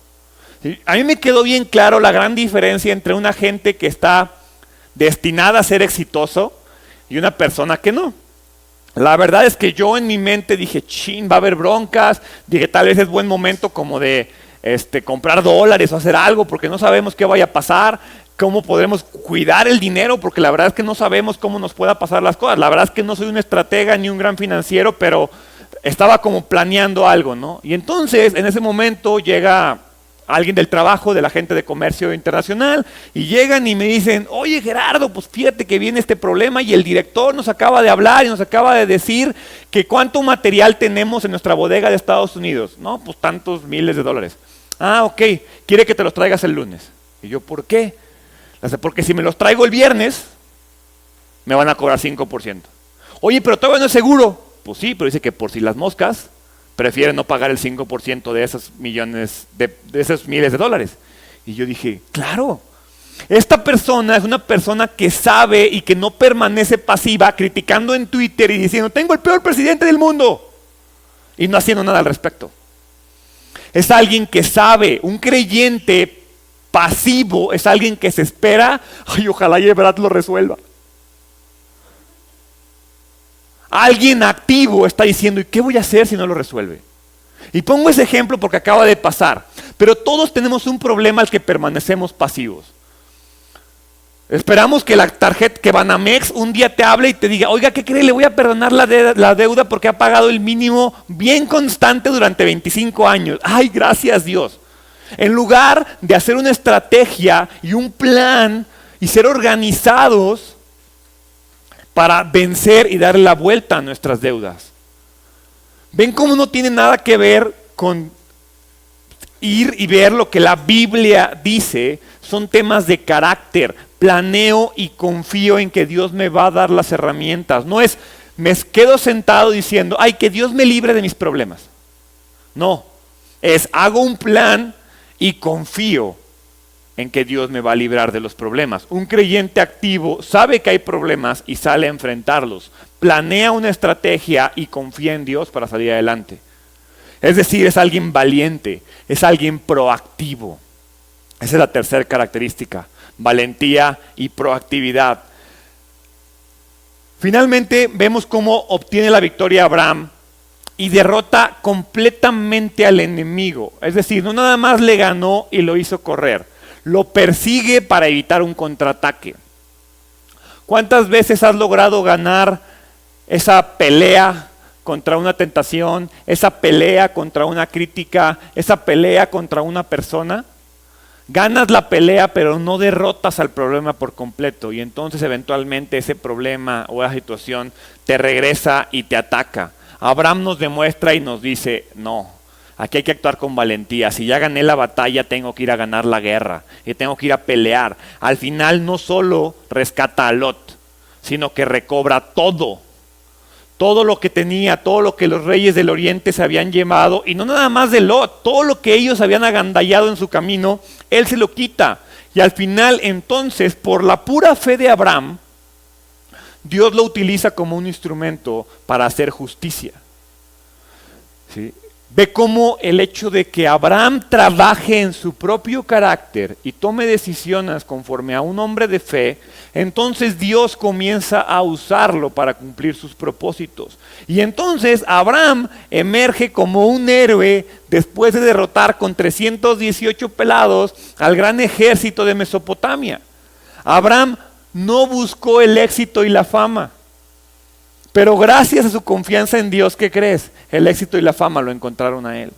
¿Sí? A mí me quedó bien claro la gran diferencia entre una gente que está destinada a ser exitoso y una persona que no. La verdad es que yo en mi mente dije, va a haber broncas, dije tal vez es buen momento como de comprar dólares o hacer algo porque no sabemos qué vaya a pasar. cómo podremos cuidar el dinero, porque la verdad es que no sabemos cómo nos pueda pasar las cosas. La verdad es que no soy un estratega ni un gran financiero, pero estaba como planeando algo, ¿no? Y entonces, en ese momento llega alguien del trabajo, de la gente de comercio internacional, y llegan y me dicen, oye Gerardo, pues fíjate que viene este problema y el director nos acaba de hablar y nos acaba de decir que cuánto material tenemos en nuestra bodega de Estados Unidos. No, pues tantos miles de dólares. Ah, ok, quiere que te los traigas el lunes. Y yo, ¿por qué? Porque si me los traigo el viernes, me van a cobrar 5%. Oye, pero todavía no es seguro. Pues sí, pero dice que por si las moscas, prefiere no pagar el 5% de esos millones, de esos miles de dólares. Y yo dije, claro, esta persona es una persona que sabe y que no permanece pasiva criticando en Twitter y diciendo, tengo el peor presidente del mundo, y no haciendo nada al respecto. Es alguien que sabe, un creyente pasivo es alguien que se espera, ay, ojalá y Brad lo resuelva. Alguien activo está diciendo, ¿y qué voy a hacer si no lo resuelve? Y pongo ese ejemplo porque acaba de pasar. Pero todos tenemos un problema al que permanecemos pasivos. Esperamos que la tarjeta, que Banamex un día te hable y te diga, oiga, ¿qué cree? Le voy a perdonar la deuda porque ha pagado el mínimo bien constante durante 25 años. Ay, gracias Dios. En lugar de hacer una estrategia y un plan y ser organizados para vencer y darle la vuelta a nuestras deudas. ¿Ven cómo no tiene nada que ver con ir y ver lo que la Biblia dice? Son temas de carácter. Planeo y confío en que Dios me va a dar las herramientas. No es, me quedo sentado diciendo, ay, que Dios me libre de mis problemas. No, es hago un plan y confío en que Dios me va a librar de los problemas. Un creyente activo sabe que hay problemas y sale a enfrentarlos. Planea una estrategia y confía en Dios para salir adelante. Es decir, es alguien valiente, es alguien proactivo. Esa es la tercera característica, valentía y proactividad. Finalmente vemos cómo obtiene la victoria Abraham y derrota completamente al enemigo. Es decir, no nada más le ganó y lo hizo correr, lo persigue para evitar un contraataque. ¿Cuántas veces has logrado ganar esa pelea contra una tentación, esa pelea contra una crítica, esa pelea contra una persona? Ganas la pelea, pero no derrotas al problema por completo, y entonces eventualmente ese problema o esa situación te regresa y te ataca. Abraham nos demuestra y nos dice, no, aquí hay que actuar con valentía. Si ya gané la batalla, tengo que ir a ganar la guerra y tengo que ir a pelear. Al final no solo rescata a Lot, sino que recobra todo lo que tenía, todo lo que los reyes del oriente se habían llevado, y no nada más de Lot, todo lo que ellos habían agandallado en su camino, él se lo quita. Y al final, entonces, por la pura fe de Abraham, Dios lo utiliza como un instrumento para hacer justicia. ¿Sí? Ve cómo el hecho de que Abraham trabaje en su propio carácter y tome decisiones conforme a un hombre de fe, entonces Dios comienza a usarlo para cumplir sus propósitos. Y entonces Abraham emerge como un héroe después de derrotar con 318 pelados al gran ejército de Mesopotamia. Abraham no buscó el éxito y la fama, pero gracias a su confianza en Dios, ¿qué crees? El éxito y la fama lo encontraron a él.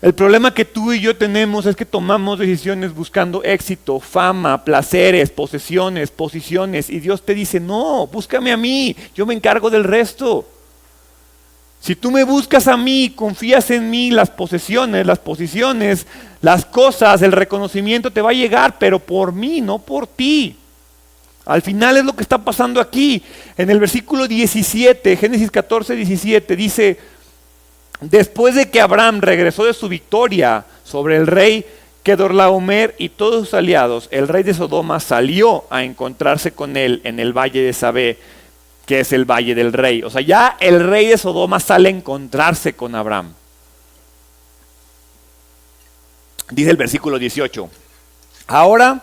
El problema que tú y yo tenemos es que tomamos decisiones buscando éxito, fama, placeres, posesiones, posiciones, y Dios te dice, no, búscame a mí, yo me encargo del resto. Si tú me buscas a mí, confías en mí, las posesiones, las posiciones, las cosas, el reconocimiento te va a llegar, pero por mí, no por ti. Al final es lo que está pasando aquí. En el versículo 17, Génesis 14, 17, dice, después de que Abraham regresó de su victoria sobre el rey Kedorlaomer y todos sus aliados, el rey de Sodoma salió a encontrarse con él en el valle de Sabé, que es el valle del rey. O sea, ya el rey de Sodoma sale a encontrarse con Abraham. Dice el versículo 18, ahora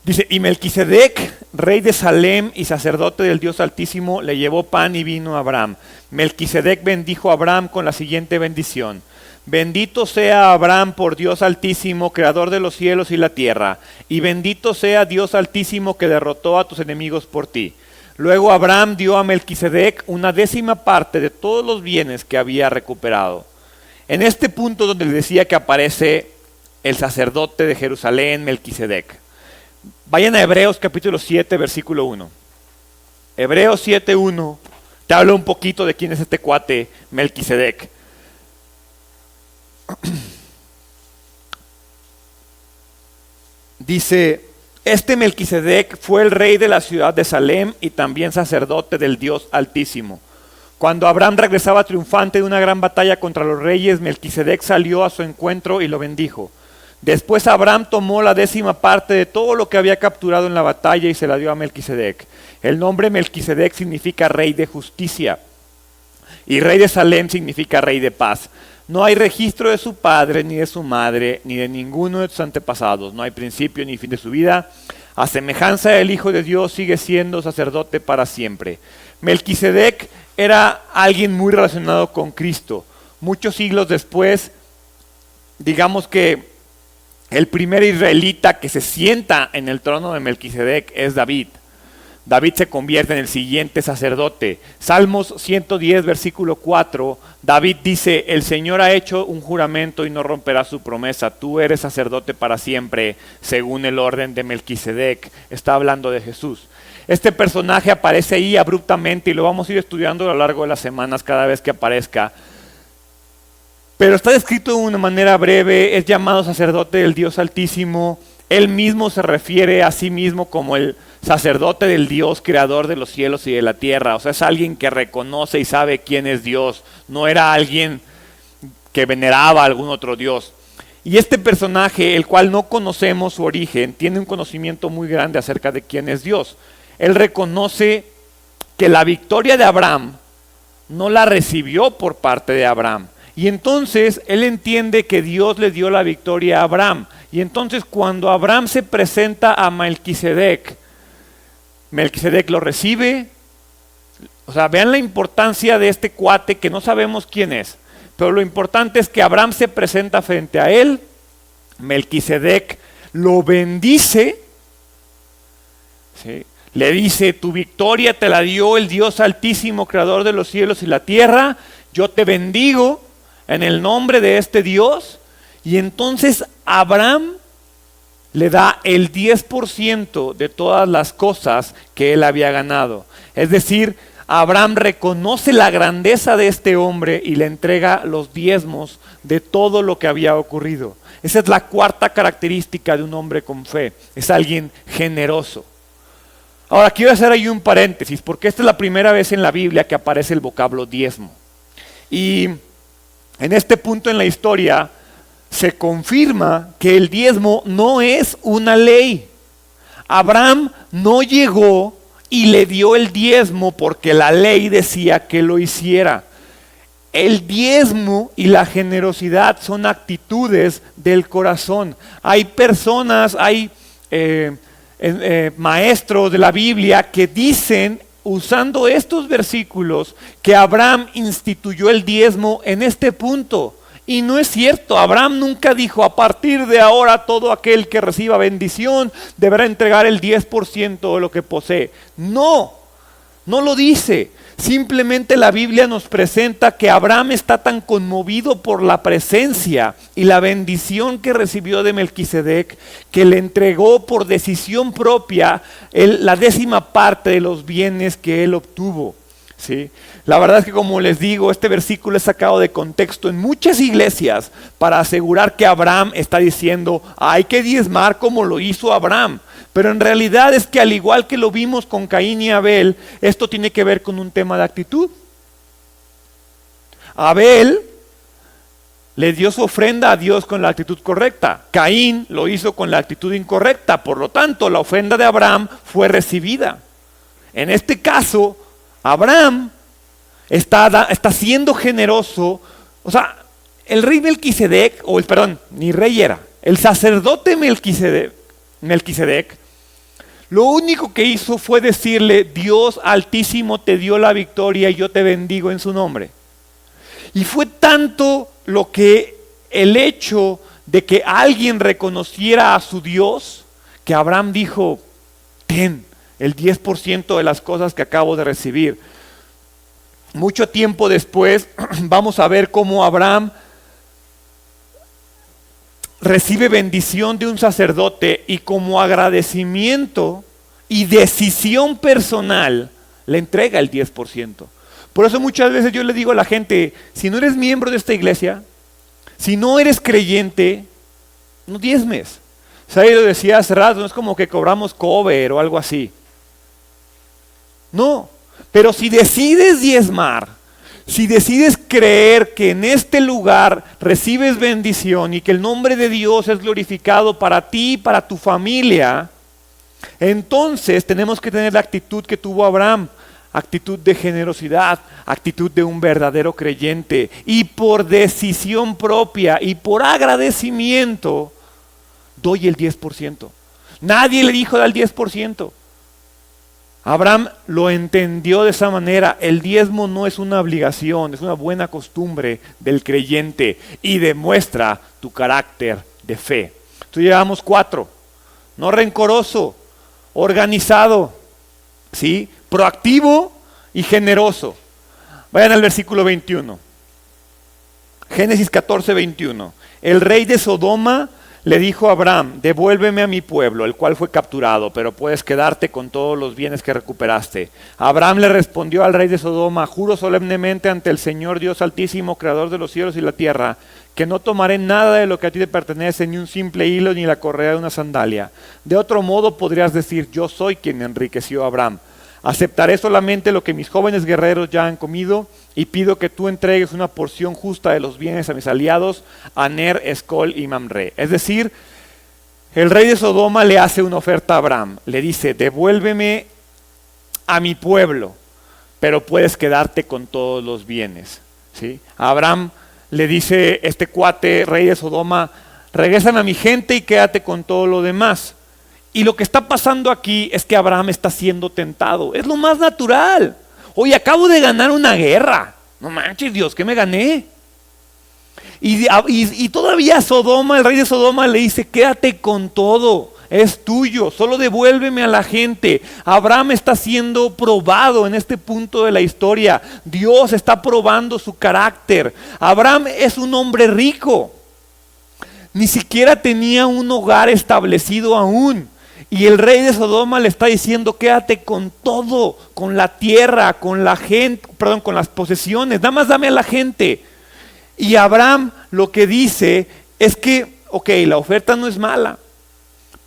Dice, y Melquisedec, rey de Salem y sacerdote del Dios Altísimo, le llevó pan y vino a Abraham. Melquisedec bendijo a Abraham con la siguiente bendición: bendito sea Abraham por Dios Altísimo, creador de los cielos y la tierra, y bendito sea Dios Altísimo que derrotó a tus enemigos por ti. Luego Abraham dio a Melquisedec una 10ª parte de todos los bienes que había recuperado. En este punto donde le decía que aparece el sacerdote de Jerusalén, Melquisedec. Vayan a Hebreos capítulo 7, versículo 1. Hebreos 7:1 te habla un poquito de quién es este cuate Melquisedec. Dice, este Melquisedec fue el rey de la ciudad de Salem y también sacerdote del Dios Altísimo. Cuando Abraham regresaba triunfante de una gran batalla contra los reyes, Melquisedec salió a su encuentro y lo bendijo. Después Abraham tomó la 10ª parte de todo lo que había capturado en la batalla y se la dio a Melquisedec. El nombre Melquisedec significa rey de justicia y rey de Salem significa rey de paz. No hay registro de su padre, ni de su madre, ni de ninguno de sus antepasados. No hay principio ni fin de su vida. A semejanza del Hijo de Dios sigue siendo sacerdote para siempre. Melquisedec era alguien muy relacionado con Cristo. Muchos siglos después, digamos que el primer israelita que se sienta en el trono de Melquisedec es David. David se convierte en el siguiente sacerdote. Salmos 110, versículo 4, David dice, el Señor ha hecho un juramento y no romperá su promesa. Tú eres sacerdote para siempre, según el orden de Melquisedec. Está hablando de Jesús. Este personaje aparece ahí abruptamente y lo vamos a ir estudiando a lo largo de las semanas cada vez que aparezca. Pero está descrito de una manera breve, es llamado sacerdote del Dios Altísimo. Él mismo se refiere a sí mismo como el sacerdote del Dios creador de los cielos y de la tierra. O sea, es alguien que reconoce y sabe quién es Dios. No era alguien que veneraba a algún otro Dios. Y este personaje, el cual no conocemos su origen, tiene un conocimiento muy grande acerca de quién es Dios. Él reconoce que la victoria de Abraham no la recibió por parte de Abraham. Y entonces él entiende que Dios le dio la victoria a Abraham. Y entonces cuando Abraham se presenta a Melquisedec, Melquisedec lo recibe. O sea, vean la importancia de este cuate que no sabemos quién es. Pero lo importante es que Abraham se presenta frente a él. Melquisedec lo bendice. ¿Sí? Le dice, tu victoria te la dio el Dios Altísimo, creador de los cielos y la tierra. Yo te bendigo en el nombre de este Dios. Y entonces Abraham le da el 10% de todas las cosas que él había ganado. Es decir, Abraham reconoce la grandeza de este hombre y le entrega los diezmos de todo lo que había ocurrido. Esa es la cuarta característica de un hombre con fe. Es alguien generoso. Ahora quiero hacer ahí un paréntesis, porque esta es la primera vez en la Biblia que aparece el vocablo diezmo. Y en este punto en la historia se confirma que el diezmo no es una ley. Abraham no llegó y le dio el diezmo porque la ley decía que lo hiciera. El diezmo y la generosidad son actitudes del corazón. Hay personas, hay maestros de la Biblia que dicen, usando estos versículos, que Abraham instituyó el diezmo en este punto. Y no es cierto. Abraham nunca dijo, a partir de ahora todo aquel que reciba bendición deberá entregar el 10% de lo que posee. No, no lo dice. Simplemente la Biblia nos presenta que Abraham está tan conmovido por la presencia y la bendición que recibió de Melquisedec, que le entregó por decisión propia la 10ª parte de los bienes que él obtuvo. ¿Sí? La verdad es que, como les digo, este versículo es sacado de contexto en muchas iglesias para asegurar que Abraham está diciendo, hay que diezmar como lo hizo Abraham. Pero en realidad es que, al igual que lo vimos con Caín y Abel, esto tiene que ver con un tema de actitud. Abel le dio su ofrenda a Dios con la actitud correcta. Caín lo hizo con la actitud incorrecta. Por lo tanto, la ofrenda de Abraham fue recibida. En este caso, Abraham está siendo generoso. O sea, el rey Melquisedec, ni rey era, el sacerdote Melquisedec Lo único que hizo fue decirle, Dios Altísimo te dio la victoria y yo te bendigo en su nombre. Y fue tanto lo que el hecho de que alguien reconociera a su Dios, que Abraham dijo, ten el 10% de las cosas que acabo de recibir. Mucho tiempo después vamos a ver cómo Abraham recibe bendición de un sacerdote y como agradecimiento y decisión personal le entrega el 10%. Por eso muchas veces yo le digo a la gente, si no eres miembro de esta iglesia, si no eres creyente, no diezmes. ¿Sabes? Lo decía hace rato, no es como que cobramos cover o algo así. No, pero si decides diezmar, si decides creer que en este lugar recibes bendición y que el nombre de Dios es glorificado para ti y para tu familia, entonces tenemos que tener la actitud que tuvo Abraham, actitud de generosidad, actitud de un verdadero creyente. Y por decisión propia y por agradecimiento, doy el 10%. Nadie le dijo da el 10%. Abraham lo entendió de esa manera. El diezmo no es una obligación, es una buena costumbre del creyente y demuestra tu carácter de fe. Entonces llevamos 4. No rencoroso, organizado, ¿sí? Proactivo y generoso. Vayan al versículo 21. Génesis 14, 21. El rey de Sodoma le dijo a Abraham, devuélveme a mi pueblo, el cual fue capturado, pero puedes quedarte con todos los bienes que recuperaste. Abraham le respondió al rey de Sodoma, juro solemnemente ante el Señor Dios Altísimo, creador de los cielos y la tierra, que no tomaré nada de lo que a ti te pertenece, ni un simple hilo, ni la correa de una sandalia. De otro modo podrías decir, yo soy quien enriqueció a Abraham. Aceptaré solamente lo que mis jóvenes guerreros ya han comido y pido que tú entregues una porción justa de los bienes a mis aliados, Aner, Escol y Mamre. Es decir, el rey de Sodoma le hace una oferta a Abraham. Le dice, devuélveme a mi pueblo, pero puedes quedarte con todos los bienes. ¿Sí? A Abraham le dice este cuate, rey de Sodoma, regrésame a mi gente y quédate con todo lo demás. Y lo que está pasando aquí es que Abraham está siendo tentado. Es lo más natural. Oye, acabo de ganar una guerra. No manches, Dios, ¿qué me gané? Y todavía Sodoma, el rey de Sodoma le dice, quédate con todo, es tuyo, solo devuélveme a la gente. Abraham está siendo probado en este punto de la historia. Dios está probando su carácter. Abraham es un hombre rico. Ni siquiera tenía un hogar establecido aún. Y el rey de Sodoma le está diciendo, quédate con todo, con la tierra, con la gente, perdón, con las posesiones, nada más dame a la gente. Y Abraham lo que dice es que, ok, la oferta no es mala,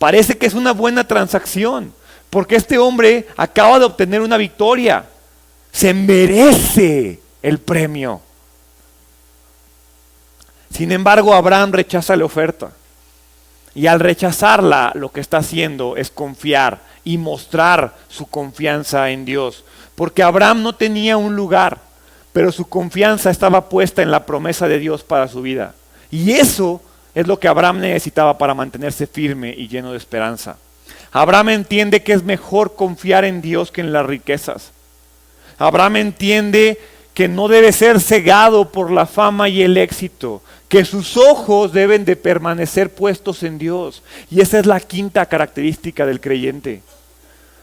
parece que es una buena transacción, porque este hombre acaba de obtener una victoria, se merece el premio. Sin embargo, Abraham rechaza la oferta. Y al rechazarla, lo que está haciendo es confiar y mostrar su confianza en Dios. Porque Abraham no tenía un lugar, pero su confianza estaba puesta en la promesa de Dios para su vida. Y eso es lo que Abraham necesitaba para mantenerse firme y lleno de esperanza. Abraham entiende que es mejor confiar en Dios que en las riquezas. Abraham entiende que no debe ser cegado por la fama y el éxito, que sus ojos deben de permanecer puestos en Dios. Y esa es la quinta característica del creyente.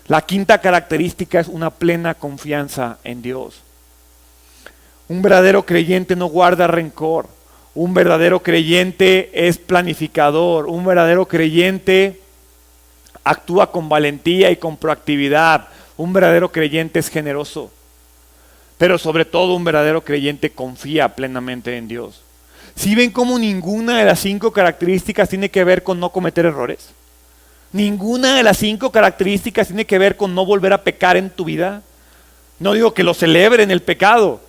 La quinta característica es una plena confianza en Dios. Un verdadero creyente no guarda rencor. Un verdadero creyente es planificador. Un verdadero creyente actúa con valentía y con proactividad. Un verdadero creyente es generoso. Pero sobre todo un verdadero creyente confía plenamente en Dios. ¿Sí ven cómo ninguna de las 5 características tiene que ver con no cometer errores? Ninguna de las 5 características tiene que ver con no volver a pecar en tu vida. No digo que lo celebren el pecado,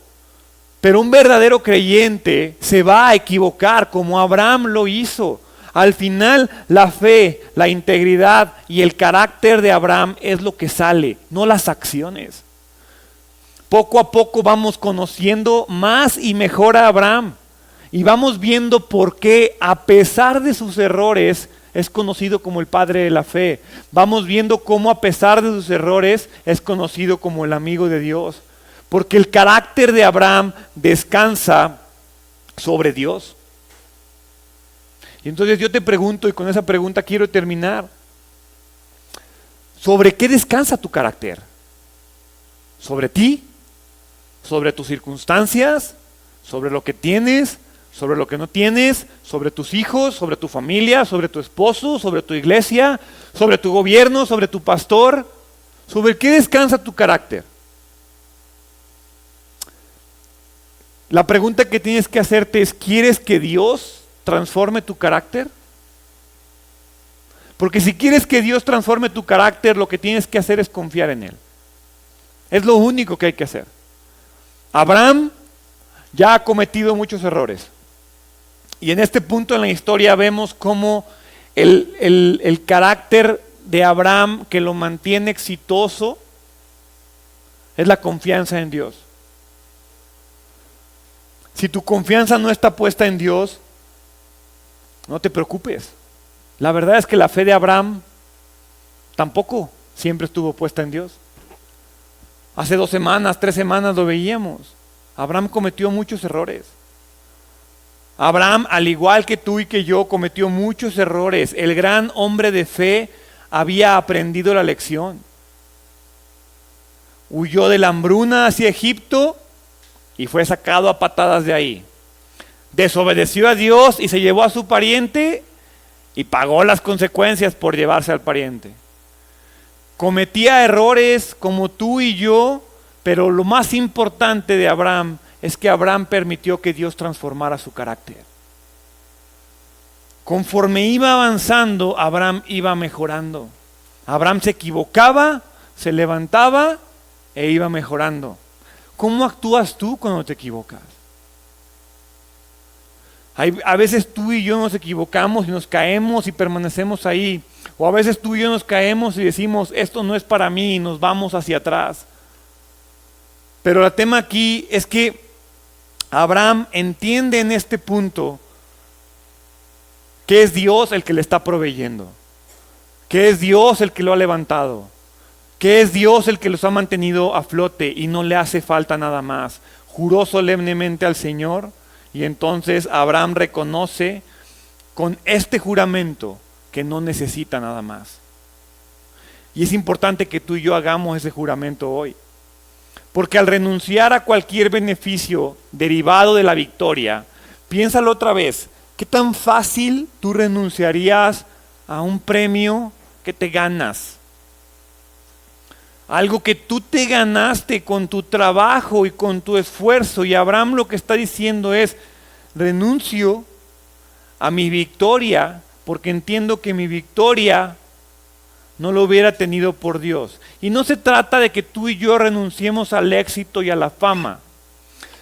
pero un verdadero creyente se va a equivocar como Abraham lo hizo. Al final, la fe, la integridad y el carácter de Abraham es lo que sale, no las acciones. Poco a poco vamos conociendo más y mejor a Abraham. Y vamos viendo por qué, a pesar de sus errores, es conocido como el padre de la fe. Vamos viendo cómo a pesar de sus errores es conocido como el amigo de Dios. Porque el carácter de Abraham descansa sobre Dios. Y entonces yo te pregunto, y con esa pregunta quiero terminar. ¿Sobre qué descansa tu carácter? ¿Sobre ti? ¿Sobre tus circunstancias? ¿Sobre lo que tienes? ¿Sobre lo que no tienes? ¿Sobre tus hijos? ¿Sobre tu familia? ¿Sobre tu esposo? ¿Sobre tu iglesia? ¿Sobre tu gobierno? ¿Sobre tu pastor? ¿Sobre qué descansa tu carácter? La pregunta que tienes que hacerte es, ¿quieres que Dios transforme tu carácter? Porque si quieres que Dios transforme tu carácter, lo que tienes que hacer es confiar en Él. Es lo único que hay que hacer. Abraham ya ha cometido muchos errores. Y en este punto en la historia vemos cómo el carácter de Abraham que lo mantiene exitoso es la confianza en Dios. Si tu confianza no está puesta en Dios, no te preocupes. La verdad es que la fe de Abraham tampoco siempre estuvo puesta en Dios. Hace 2 semanas, 3 semanas lo veíamos. Abraham cometió muchos errores. Abraham, al igual que tú y que yo, cometió muchos errores. El gran hombre de fe había aprendido la lección. Huyó de la hambruna hacia Egipto y fue sacado a patadas de ahí. Desobedeció a Dios y se llevó a su pariente y pagó las consecuencias por llevarse al pariente. Cometía errores como tú y yo, pero lo más importante de Abraham es que Abraham permitió que Dios transformara su carácter. Conforme iba avanzando, Abraham iba mejorando. Abraham se equivocaba, se levantaba e iba mejorando. ¿Cómo actúas tú cuando te equivocas? A veces tú y yo nos equivocamos y nos caemos y permanecemos ahí. O a veces tú y yo nos caemos y decimos, esto no es para mí, y nos vamos hacia atrás. Pero el tema aquí es que Abraham entiende en este punto que es Dios el que le está proveyendo, que es Dios el que lo ha levantado, que es Dios el que los ha mantenido a flote y no le hace falta nada más. Juró solemnemente al Señor y entonces Abraham reconoce con este juramento que no necesita nada más. Y es importante que tú y yo hagamos ese juramento hoy. Porque al renunciar a cualquier beneficio derivado de la victoria, piénsalo otra vez, ¿qué tan fácil tú renunciarías a un premio que te ganas? Algo que tú te ganaste con tu trabajo y con tu esfuerzo. Y Abraham lo que está diciendo es, renuncio a mi victoria porque entiendo que mi victoria no lo hubiera tenido por Dios. Y no se trata de que tú y yo renunciemos al éxito y a la fama.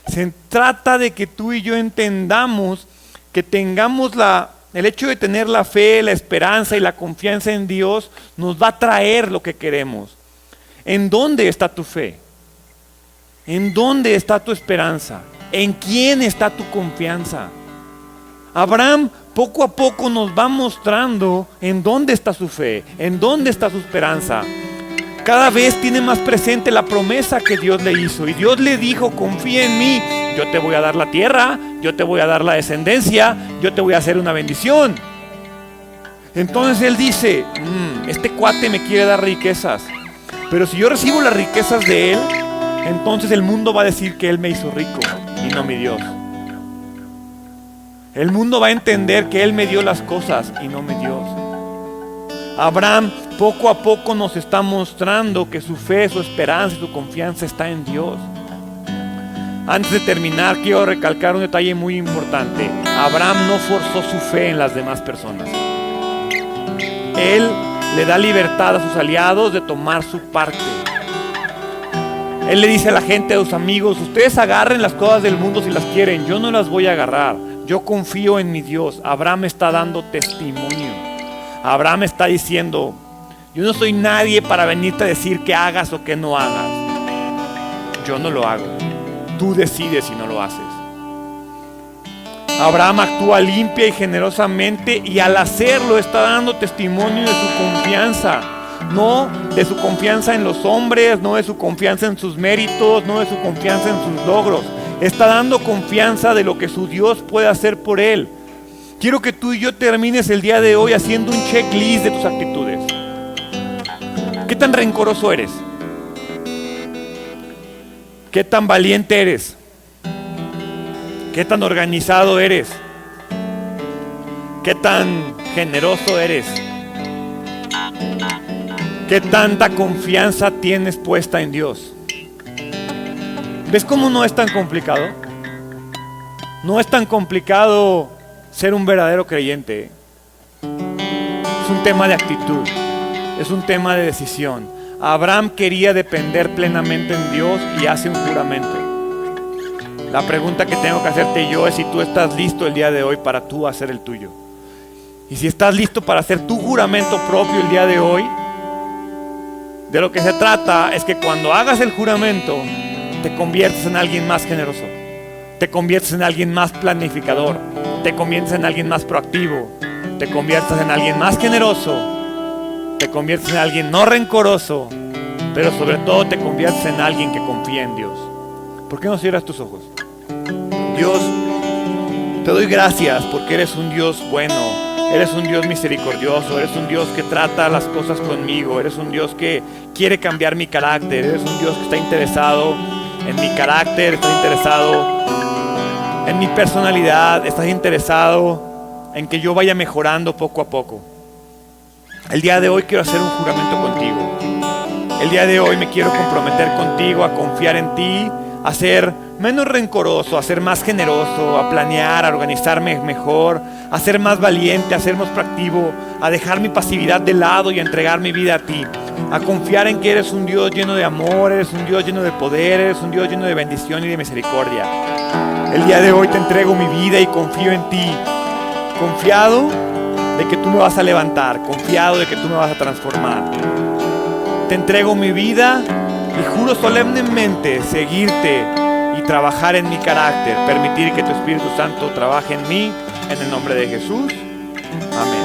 Se trata de que tú y yo entendamos que tengamos el hecho de tener la fe, la esperanza y la confianza en Dios nos va a traer lo que queremos. ¿En dónde está tu fe? ¿En dónde está tu esperanza? ¿En quién está tu confianza? Abraham poco a poco nos va mostrando en dónde está su fe, en dónde está su esperanza. Cada vez tiene más presente la promesa que Dios le hizo. Y Dios le dijo, confía en mí, yo te voy a dar la tierra, yo te voy a dar la descendencia, yo te voy a hacer una bendición. Entonces él dice, este cuate me quiere dar riquezas. Pero si yo recibo las riquezas de él, entonces el mundo va a decir que él me hizo rico y no mi Dios. El mundo va a entender que él me dio las cosas y no mi Dios. Abraham poco a poco nos está mostrando que su fe, su esperanza y su confianza está en Dios. Antes de terminar, quiero recalcar un detalle muy importante. Abraham no forzó su fe en las demás personas. Él le da libertad a sus aliados de tomar su parte. Él le dice a la gente, a sus amigos, ustedes agarren las cosas del mundo si las quieren, yo no las voy a agarrar. Yo confío en mi Dios. Abraham está dando testimonio. Abraham está diciendo, yo no soy nadie para venirte a decir que hagas o que no hagas. Yo no lo hago. Tú decides si no lo haces. Abraham actúa limpia y generosamente, y al hacerlo está dando testimonio de su confianza. No de su confianza en los hombres, no de su confianza en sus méritos, no de su confianza en sus logros. Está dando confianza de lo que su Dios puede hacer por él. Quiero que tú y yo termines el día de hoy haciendo un checklist de tus actitudes. ¿Qué tan rencoroso eres? ¿Qué tan valiente eres? ¿Qué tan organizado eres? ¿Qué tan generoso eres? ¿Qué tanta confianza tienes puesta en Dios? ¿Ves cómo no es tan complicado? No es tan complicado ser un verdadero creyente. Es un tema de actitud, es un tema de decisión. Abraham quería depender plenamente en Dios y hace un juramento. La pregunta que tengo que hacerte yo es si tú estás listo el día de hoy para tú hacer el tuyo. Y si estás listo para hacer tu juramento propio el día de hoy, de lo que se trata es que cuando hagas el juramento, te conviertes en alguien más generoso, te conviertes en alguien más planificador, te conviertes en alguien más proactivo, te conviertes en alguien más generoso, te conviertes en alguien no rencoroso, pero sobre todo te conviertes en alguien que confía en Dios. ¿Por qué no cierras tus ojos? Dios, te doy gracias porque eres un Dios bueno, eres un Dios misericordioso, eres un Dios que trata las cosas conmigo, eres un Dios que quiere cambiar mi carácter, eres un Dios que está interesado en mi carácter, estás interesado en mi personalidad, estás interesado en que yo vaya mejorando poco a poco. El día de hoy quiero hacer un juramento contigo. El día de hoy me quiero comprometer contigo a confiar en ti, a ser menos rencoroso, a ser más generoso, a planear, a organizarme mejor, a ser más valiente, a ser más proactivo, a dejar mi pasividad de lado y a entregar mi vida a ti, a confiar en que eres un Dios lleno de amor, eres un Dios lleno de poder, eres un Dios lleno de bendición y de misericordia. El día de hoy te entrego mi vida y confío en ti, confiado de que tú me vas a levantar, confiado de que tú me vas a transformar. Te entrego mi vida y juro solemnemente seguirte y trabajar en mi carácter, permitir que tu Espíritu Santo trabaje en mí, en el nombre de Jesús. Amén.